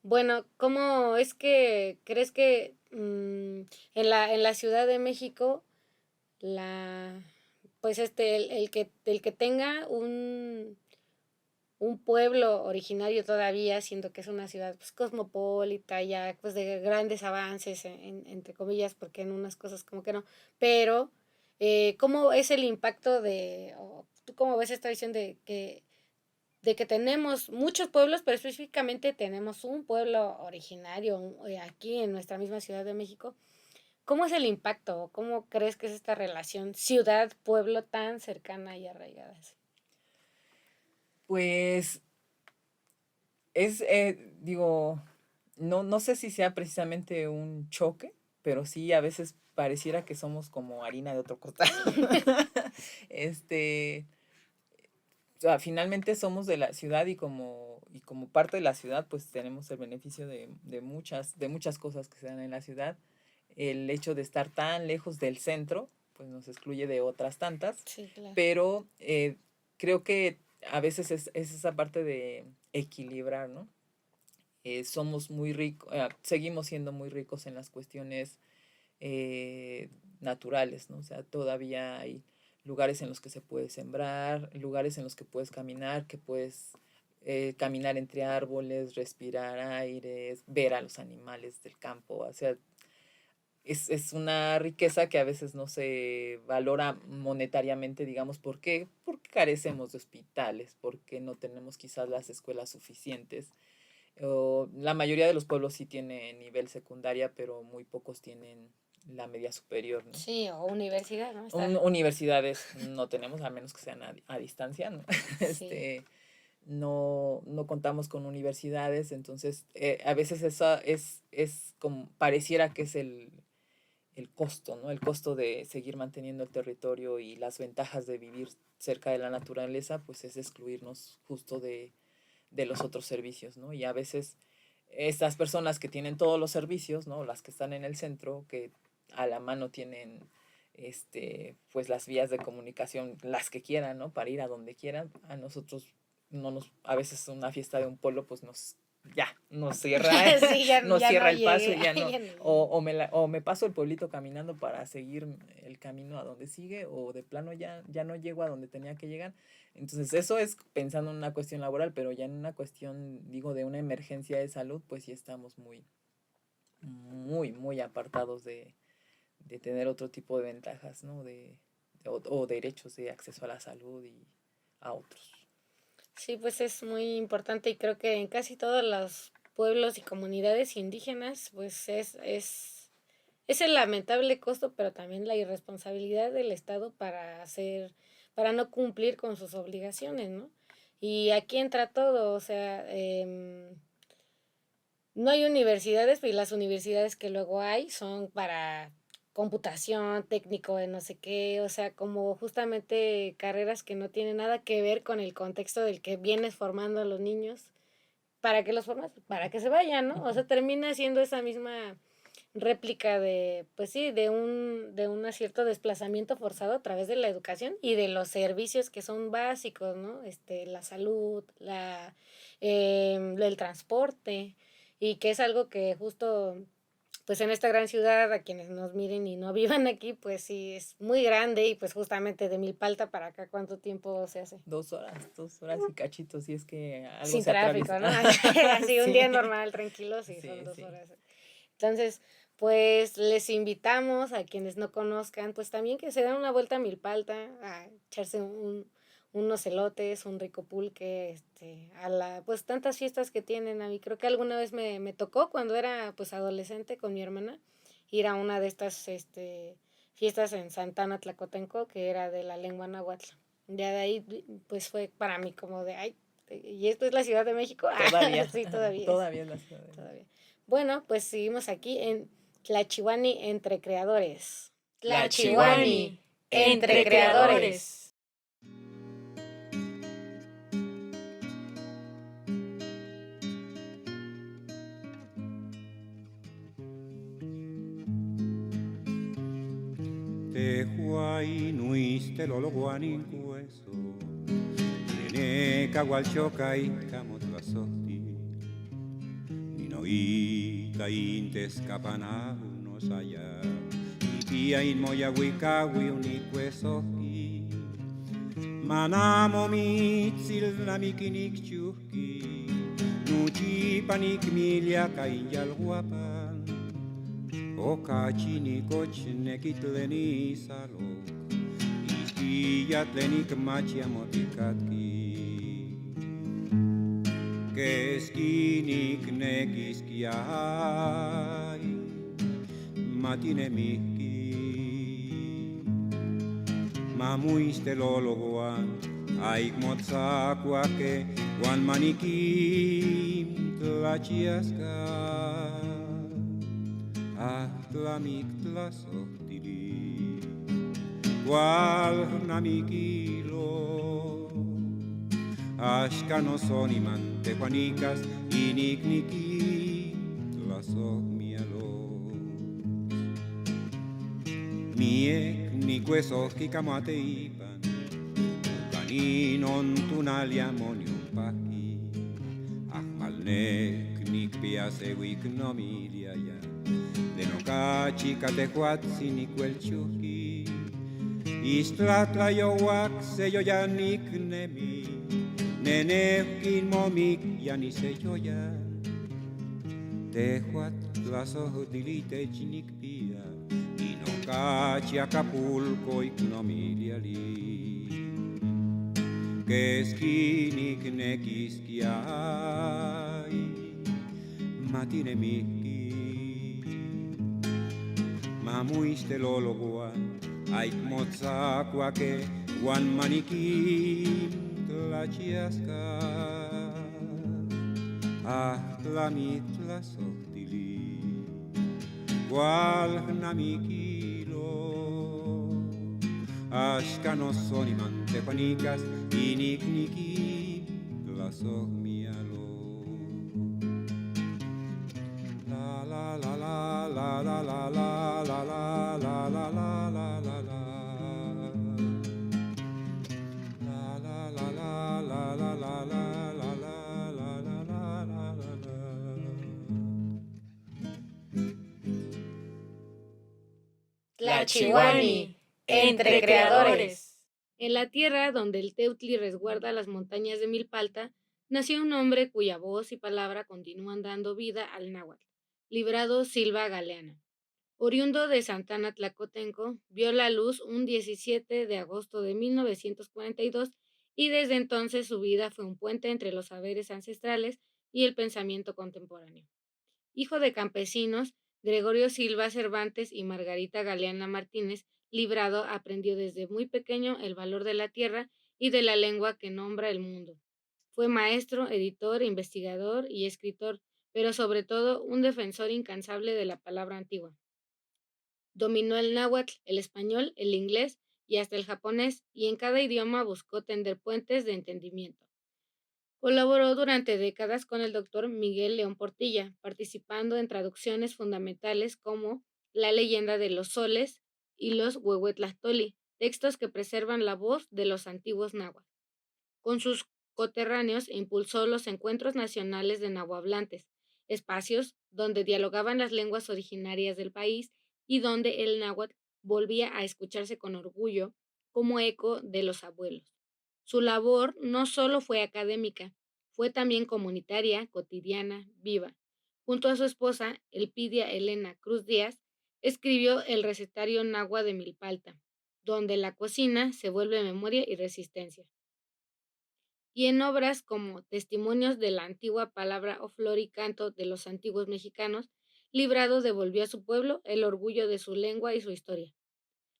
bueno, ¿cómo es que crees que en la Ciudad de México, la, pues el que tenga un pueblo originario todavía, siendo que es una ciudad pues, cosmopolita, ya pues de grandes avances, entre comillas, porque en unas cosas como que no, pero ¿cómo es el impacto o tú cómo ves esta visión de que tenemos muchos pueblos, pero específicamente tenemos un pueblo originario aquí en nuestra misma Ciudad de México? ¿Cómo es el impacto? ¿Cómo crees que es esta relación ciudad-pueblo tan cercana y arraigada? Pues digo, no sé si sea precisamente un choque, pero sí a veces pareciera que somos como harina de otro costal. Este, o sea, finalmente somos de la ciudad y como parte de la ciudad, pues tenemos el beneficio de muchas cosas que se dan en la ciudad. El hecho de estar tan lejos del centro, pues nos excluye de otras tantas, Sí, claro. pero creo que a veces es esa parte de equilibrar, ¿no? Somos muy ricos, seguimos siendo muy ricos en las cuestiones eh, naturales, ¿no? O sea, todavía hay lugares en los que se puede sembrar, lugares en los que puedes caminar, que puedes caminar entre árboles, respirar aires, ver a los animales del campo. O sea, es una riqueza que a veces no se valora monetariamente, digamos. ¿Por qué? Porque carecemos de hospitales, porque no tenemos quizás las escuelas suficientes. La mayoría de los pueblos sí tienen nivel secundaria, pero muy pocos tienen la media superior, ¿no? Sí, o universidad, ¿no? Universidades no tenemos, a menos que sean a distancia, ¿no? Sí. No contamos con universidades, entonces a veces esa es como pareciera que es el costo, ¿no? El costo de seguir manteniendo el territorio y las ventajas de vivir cerca de la naturaleza, pues es excluirnos justo de los otros servicios, ¿no? Y a veces estas personas que tienen todos los servicios, ¿no? Las que están en el centro, que a la mano tienen pues las vías de comunicación, las que quieran, ¿no? Para ir a donde quieran. A nosotros a veces una fiesta de un pueblo, pues nos cierra, Sí, ya nos no cierra el paso llegué, y ya no. ya no llegué. O me paso el pueblito caminando para seguir el camino a donde sigue, o de plano ya no llego a donde tenía que llegar. Entonces eso es pensando en una cuestión laboral, pero ya en una cuestión, digo, de una emergencia de salud, pues sí estamos muy, muy, muy apartados de tener otro tipo de ventajas, ¿no? O derechos de acceso a la salud y a otros. Sí, pues es muy importante y creo que en casi todos los pueblos y comunidades indígenas, pues es el lamentable costo, pero también la irresponsabilidad del Estado para no cumplir con sus obligaciones, ¿no? Y aquí entra todo, o sea, no hay universidades, y las universidades que luego hay son para computación, técnico de no sé qué, o sea, como justamente carreras que no tienen nada que ver con el contexto del que vienes formando a los niños. ¿Para qué los formas? Para que se vayan, ¿no? O sea, termina siendo esa misma réplica de, pues sí, de un cierto desplazamiento forzado a través de la educación y de los servicios que son básicos, ¿no? La salud, el transporte, y que es algo que justo, pues en esta gran ciudad, a quienes nos miren y no vivan aquí, pues sí, es muy grande y pues justamente de Milpalta para acá, ¿cuánto tiempo se hace? 2 horas y cachito, si es que algo Sin se tráfico, ¿no? atraviesa. Así un Sí. día normal, tranquilo, sí, Sí, son 2 sí. horas. Entonces, pues les invitamos a quienes no conozcan, pues también que se den una vuelta a Milpalta, a echarse unos elotes, un rico pulque, pues tantas fiestas que tienen. A mí creo que alguna vez me tocó cuando era pues adolescente con mi hermana ir a una de estas fiestas en Santana, Tlacotenco, que era de la lengua náhuatl. Ya de ahí pues fue para mí como de, ay, ¿y esto es la Ciudad de México? Todavía. Sí, todavía es. Todavía es la ciudad de Todavía. Bueno, pues seguimos aquí en Tlachihuani entre creadores. Tlachihuani entre creadores. Te huay nuiste lolo guanin hueso, nene cagualchoca y camotlazotti, ninoita intes capanabunos allá, y pia in moyahuicahui unicuesoki, manamo mitzil namikinik chuki, nuchipanik milia kain guapan. O kachini kochne kitleni salo Iskiyatleni kmachia motikatki Keskinik nekiskiai Matine mihki Mamuiste lolo guan Aik motzakuake Guan manikim tlachiaskai Atlamik tlasohtili Gual namikilo Ashkano sonimante Juanicas Inikniki tlasohmialo Miek nikuesohki kamateipan Kaninon tunalia monium paki Ahmalnek nikpiasewik nomilia ya de no cachi catehuatzi ni cuelchuki Istlatla yo wax yo ya nik nemi neneukin momik ja ni se joya tehuat las ojilite chinikpia y no cachi Acapulco ignomiliali que esquinik nekiskiai matine mihki mamuiste lologuan aik motzakuake guan manikin tlachiaska tlamit tlasohtili gual namikilo ashkanos soniman tepanicas inikniki tlasohmialo la la la la la la la la la la la la la la la la Tlachihuani, entre creadores. En la tierra donde el Teutli resguarda las montañas de Milpalta, nació un hombre cuya voz y palabra continúan dando vida al náhuatl, Librado Silva Galeana. Oriundo de Santana Tlacotenco, vio la luz un 17 de agosto de 1942 y desde entonces su vida fue un puente entre los saberes ancestrales y el pensamiento contemporáneo. Hijo de campesinos, Gregorio Silva Cervantes y Margarita Galeana Martínez, Librado aprendió desde muy pequeño el valor de la tierra y de la lengua que nombra el mundo. Fue maestro, editor, investigador y escritor, pero sobre todo un defensor incansable de la palabra antigua. Dominó el náhuatl, el español, el inglés y hasta el japonés, y en cada idioma buscó tender puentes de entendimiento. Colaboró durante décadas con el doctor Miguel León Portilla, participando en traducciones fundamentales como La leyenda de los soles y los Huehuetlactoli, textos que preservan la voz de los antiguos náhuatl. Con sus coterráneos impulsó los encuentros nacionales de nahuablantes, espacios donde dialogaban las lenguas originarias del país y donde el náhuatl volvía a escucharse con orgullo como eco de los abuelos. Su labor no solo fue académica, fue también comunitaria, cotidiana, viva. Junto a su esposa, Elpidia Elena Cruz Díaz, escribió el recetario náhuatl de Milpalta, donde la cocina se vuelve memoria y resistencia. Y en obras como Testimonios de la antigua palabra o flor y canto de los antiguos mexicanos, Librado devolvió a su pueblo el orgullo de su lengua y su historia.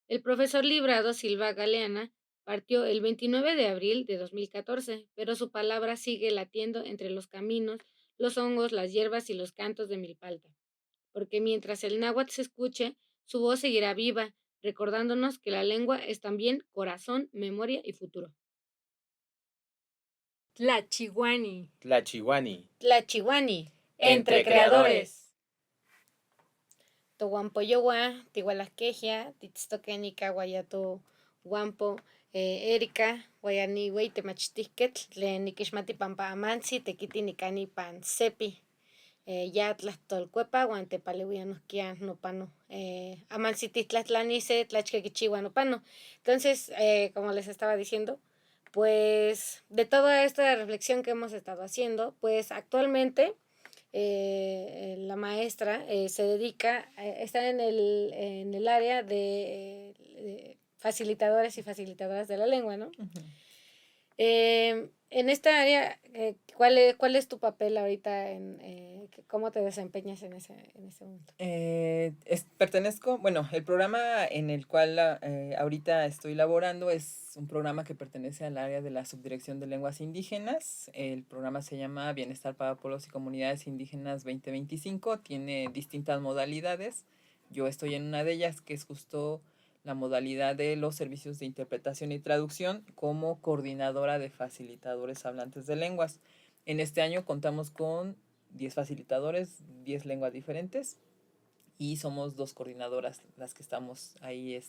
El profesor Librado Silva Galeana partió el 29 de abril de 2014, pero su palabra sigue latiendo entre los caminos, los hongos, las hierbas y los cantos de Milpalta. Porque mientras el náhuatl se escuche, su voz seguirá viva, recordándonos que la lengua es también corazón, memoria y futuro. Tlachihuani. Tlachihuani. Tlachihuani, Entre creadores. Tohuampoyowa, Tihualasquegia, Titztoquenica, Guayato, Guampo, Erika, Guayani, Güey, Temachtisquetl, Tlenikixmati Pampa Amansi, Tequiti Nicani Pansepi, ya Tlastolcuepa, Guantepalehuianosquia, Nopano, Amansi Titlatlanice, Tlachquequichihua, Nopano. Entonces, como les estaba diciendo, pues de toda esta reflexión que hemos estado haciendo, pues actualmente la maestra se dedica, está en el área de facilitadores y facilitadoras de la lengua, ¿no? En esta área, ¿cuál es tu papel ahorita? ¿Cómo te desempeñas en ese momento? Pertenezco, bueno, el programa en el cual ahorita estoy laborando es un programa que pertenece al área de la Subdirección de Lenguas Indígenas. El programa se llama Bienestar para Pueblos y Comunidades Indígenas 2025. Tiene distintas modalidades. Yo estoy en una de ellas, que es justo la modalidad de los servicios de interpretación y traducción como coordinadora de facilitadores hablantes de lenguas. En este año contamos con 10 facilitadores, 10 lenguas diferentes, y somos 2 coordinadoras las que estamos ahí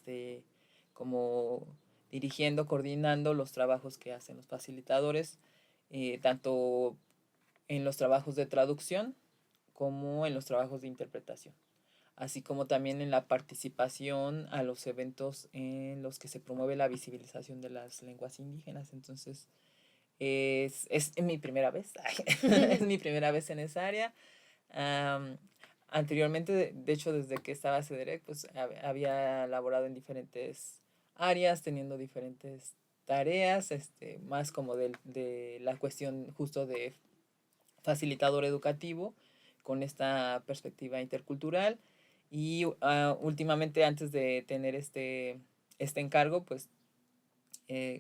como dirigiendo, coordinando los trabajos que hacen los facilitadores, tanto en los trabajos de traducción como en los trabajos de interpretación, así como también en la participación a los eventos en los que se promueve la visibilización de las lenguas indígenas. Entonces, Es mi primera vez, es mi primera vez en esa área. Am, Anteriormente, de hecho, desde que estaba CEDEREC, pues había laborado en diferentes áreas, teniendo diferentes tareas, más como de la cuestión justo de facilitador educativo con esta perspectiva intercultural. Y últimamente, antes de tener este encargo, pues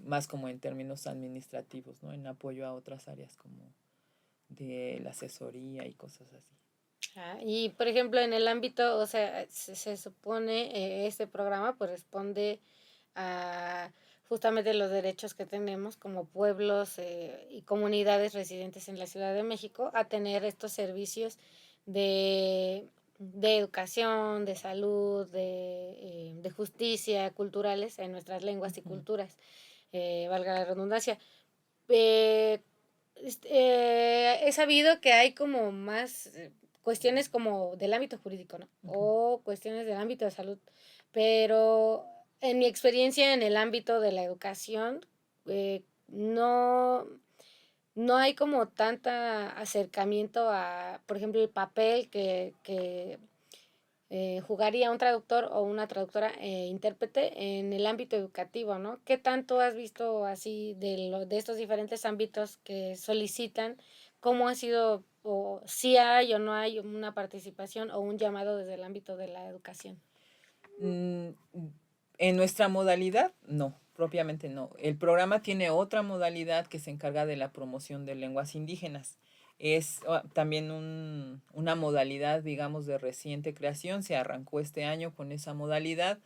más como en términos administrativos, ¿no? En apoyo a otras áreas como de la asesoría y cosas así. Y por ejemplo, en el ámbito, o sea, se supone este programa pues responde a justamente los derechos que tenemos como pueblos y comunidades residentes en la Ciudad de México a tener estos servicios de educación, de salud, de justicia, culturales en nuestras lenguas y culturas, valga la redundancia. Eh, he sabido que hay como más cuestiones como del ámbito jurídico, ¿no? O cuestiones del ámbito de salud, pero en mi experiencia en el ámbito de la educación, no, no hay como tanta acercamiento a, por ejemplo, el papel que jugaría un traductor o una traductora intérprete en el ámbito educativo, ¿no? ¿Qué tanto has visto así de estos diferentes ámbitos que solicitan? ¿Cómo ha sido, o si hay o no hay una participación o un llamado desde el ámbito de la educación? Mm, En nuestra modalidad, no, propiamente no. El programa tiene otra modalidad que se encarga de la promoción de lenguas indígenas. Es también una modalidad, digamos, de reciente creación. Se arrancó este año con esa modalidad.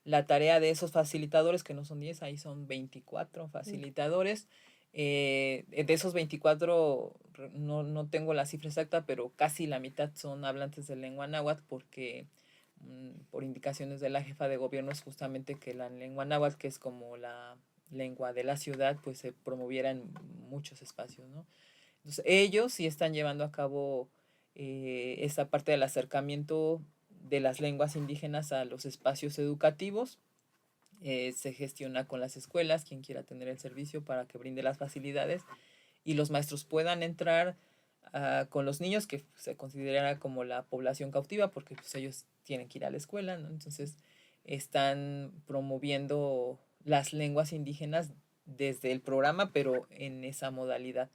La tarea de esos facilitadores, que no son 10, ahí son 24 facilitadores. De esos 24, no tengo la cifra exacta, pero casi la mitad son hablantes de lengua náhuatl porque por indicaciones de la jefa de gobierno es justamente que la lengua náhuatl, que es como la lengua de la ciudad, pues se promoviera en muchos espacios, ¿no? Entonces ellos sí están llevando a cabo esa parte del acercamiento de las lenguas indígenas a los espacios educativos. Se gestiona con las escuelas, quien quiera tener el servicio para que brinde las facilidades y los maestros puedan entrar con los niños que se considera como la población cautiva porque pues, ellos tienen que ir a la escuela, ¿no? Entonces están promoviendo las lenguas indígenas desde el programa, pero en esa modalidad.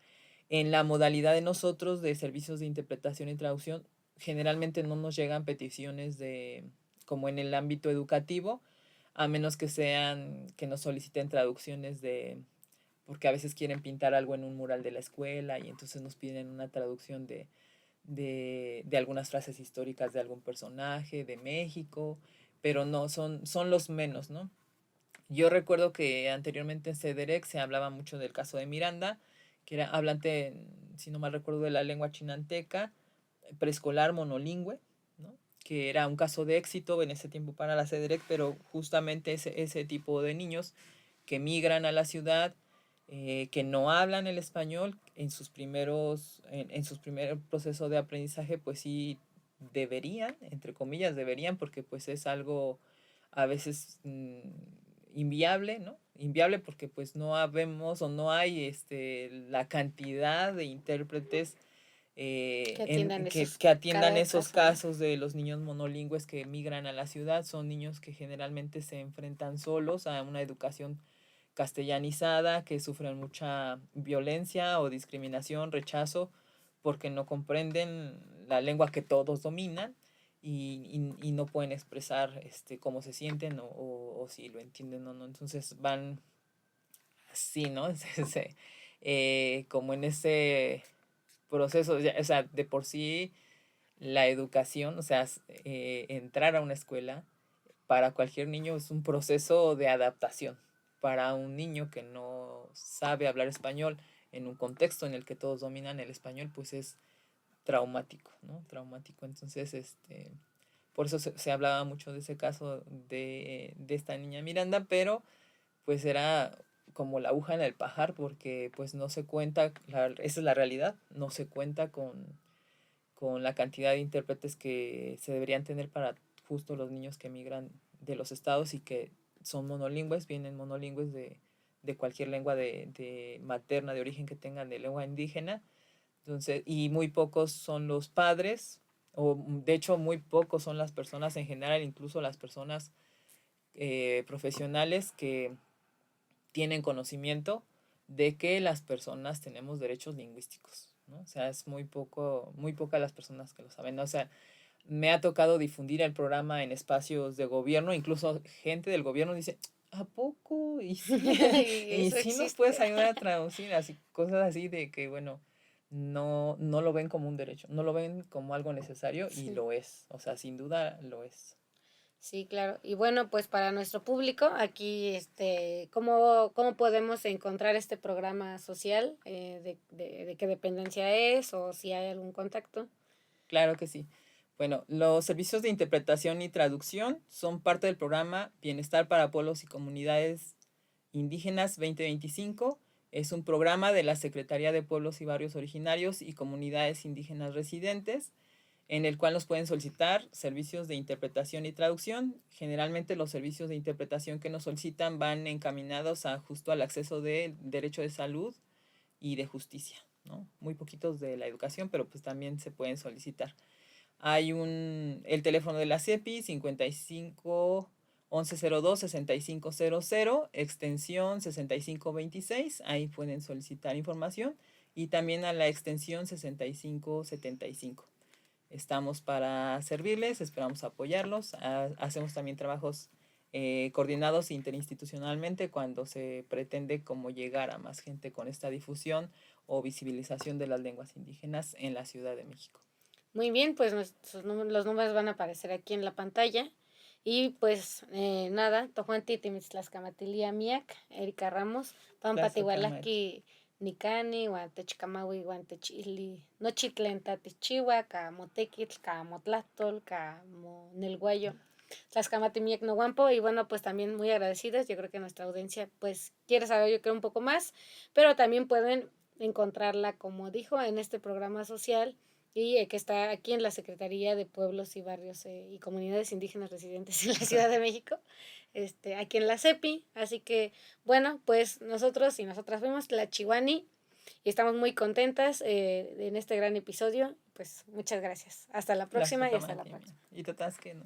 En la modalidad de nosotros de servicios de interpretación y traducción, generalmente no nos llegan peticiones de como en el ámbito educativo, a menos que sean que nos soliciten traducciones porque a veces quieren pintar algo en un mural de la escuela y entonces nos piden una traducción de algunas frases históricas de algún personaje de México, pero no, son los menos, ¿no? Yo recuerdo que anteriormente en CEDEREC se hablaba mucho del caso de Miranda, que era hablante, si no mal recuerdo, de la lengua chinanteca, preescolar monolingüe, ¿no? Que era un caso de éxito en ese tiempo para la CEDEREC, pero justamente ese tipo de niños que migran a la ciudad, que no hablan el español en sus primeros procesos de aprendizaje, pues sí deberían, entre comillas, deberían, porque pues es algo a veces inviable, ¿no? Inviable porque pues no habemos o no hay la cantidad de intérpretes Que atiendan que atiendan esos casos, ¿no? casos de los niños monolingües que migran a la ciudad. Son niños que generalmente se enfrentan solos a una educación castellanizada, que sufren mucha violencia o discriminación, rechazo, porque no comprenden la lengua que todos dominan y no pueden expresar cómo se sienten o si lo entienden o no. Entonces van así, ¿no? Como en ese proceso, o sea, de por sí la educación, o sea, entrar a una escuela para cualquier niño es un proceso de adaptación. Para un niño que no sabe hablar español en un contexto en el que todos dominan el español, pues es traumático, ¿no? Traumático. Entonces, por eso se hablaba mucho de ese caso de esta niña Miranda, pero pues era como la aguja en el pajar porque pues no se cuenta, esa es la realidad, no se cuenta con la cantidad de intérpretes que se deberían tener para justo los niños que migran de los estados y que son monolingües, vienen monolingües de cualquier lengua de materna, de origen que tengan de lengua indígena. Entonces, y muy pocos son los padres, o de hecho muy pocos son las personas en general, incluso las personas profesionales que tienen conocimiento de que las personas tenemos derechos lingüísticos, ¿no? O sea, es muy pocas las personas que lo saben, ¿no? O sea, me ha tocado difundir el programa en espacios de gobierno, incluso gente del gobierno dice, ¿a poco? Y sí, Y y eso sí nos puedes existe. ayudar a traducir, así, cosas así de que, bueno, no lo ven como un derecho, no lo ven como algo necesario y Sí. lo es, o sea, sin duda lo es. Sí, claro. Y bueno, pues para nuestro público, aquí, ¿cómo podemos encontrar este programa social? ¿De qué dependencia es o si hay algún contacto? Claro que sí. Bueno, los servicios de interpretación y traducción son parte del programa Bienestar para Pueblos y Comunidades Indígenas 2025. Es un programa de la Secretaría de Pueblos y Barrios Originarios y Comunidades Indígenas Residentes, en el cual nos pueden solicitar servicios de interpretación y traducción. Generalmente los servicios de interpretación que nos solicitan van encaminados a justo al acceso del derecho de salud y de justicia, ¿no? Muy poquitos de la educación, pero pues también se pueden solicitar. Hay el teléfono de la CEPI, 55 1102 6500, extensión 6526, ahí pueden solicitar información, y también a la extensión 6575. Estamos para servirles, esperamos apoyarlos. Hacemos también trabajos coordinados interinstitucionalmente cuando se pretende como llegar a más gente con esta difusión o visibilización de las lenguas indígenas en la Ciudad de México. Muy bien, pues los números van a aparecer aquí en la pantalla. Y pues nada, Tojuanti Timitzlascamatilia Miak, Erika Ramos, Pampatihualaki Nicani, Guantechcamahui, Guantechili, Nochitlen Tatichiwa, Camotequitl, Camotlatol, Camonelguayo, Tlascamatimiak Noguampo. Y bueno, pues también muy agradecidas. Yo creo que nuestra audiencia pues quiere saber, yo creo, un poco más, pero también pueden encontrarla, como dijo, en este programa social y que está aquí en la Secretaría de Pueblos y Barrios y Comunidades Indígenas Residentes en la Ciudad de México, aquí en la CEPI. Así que, bueno, pues nosotros y nosotras fuimos la Chihuani y estamos muy contentas en este gran episodio. Pues muchas gracias. Hasta la próxima y hasta la próxima. Y totas que no.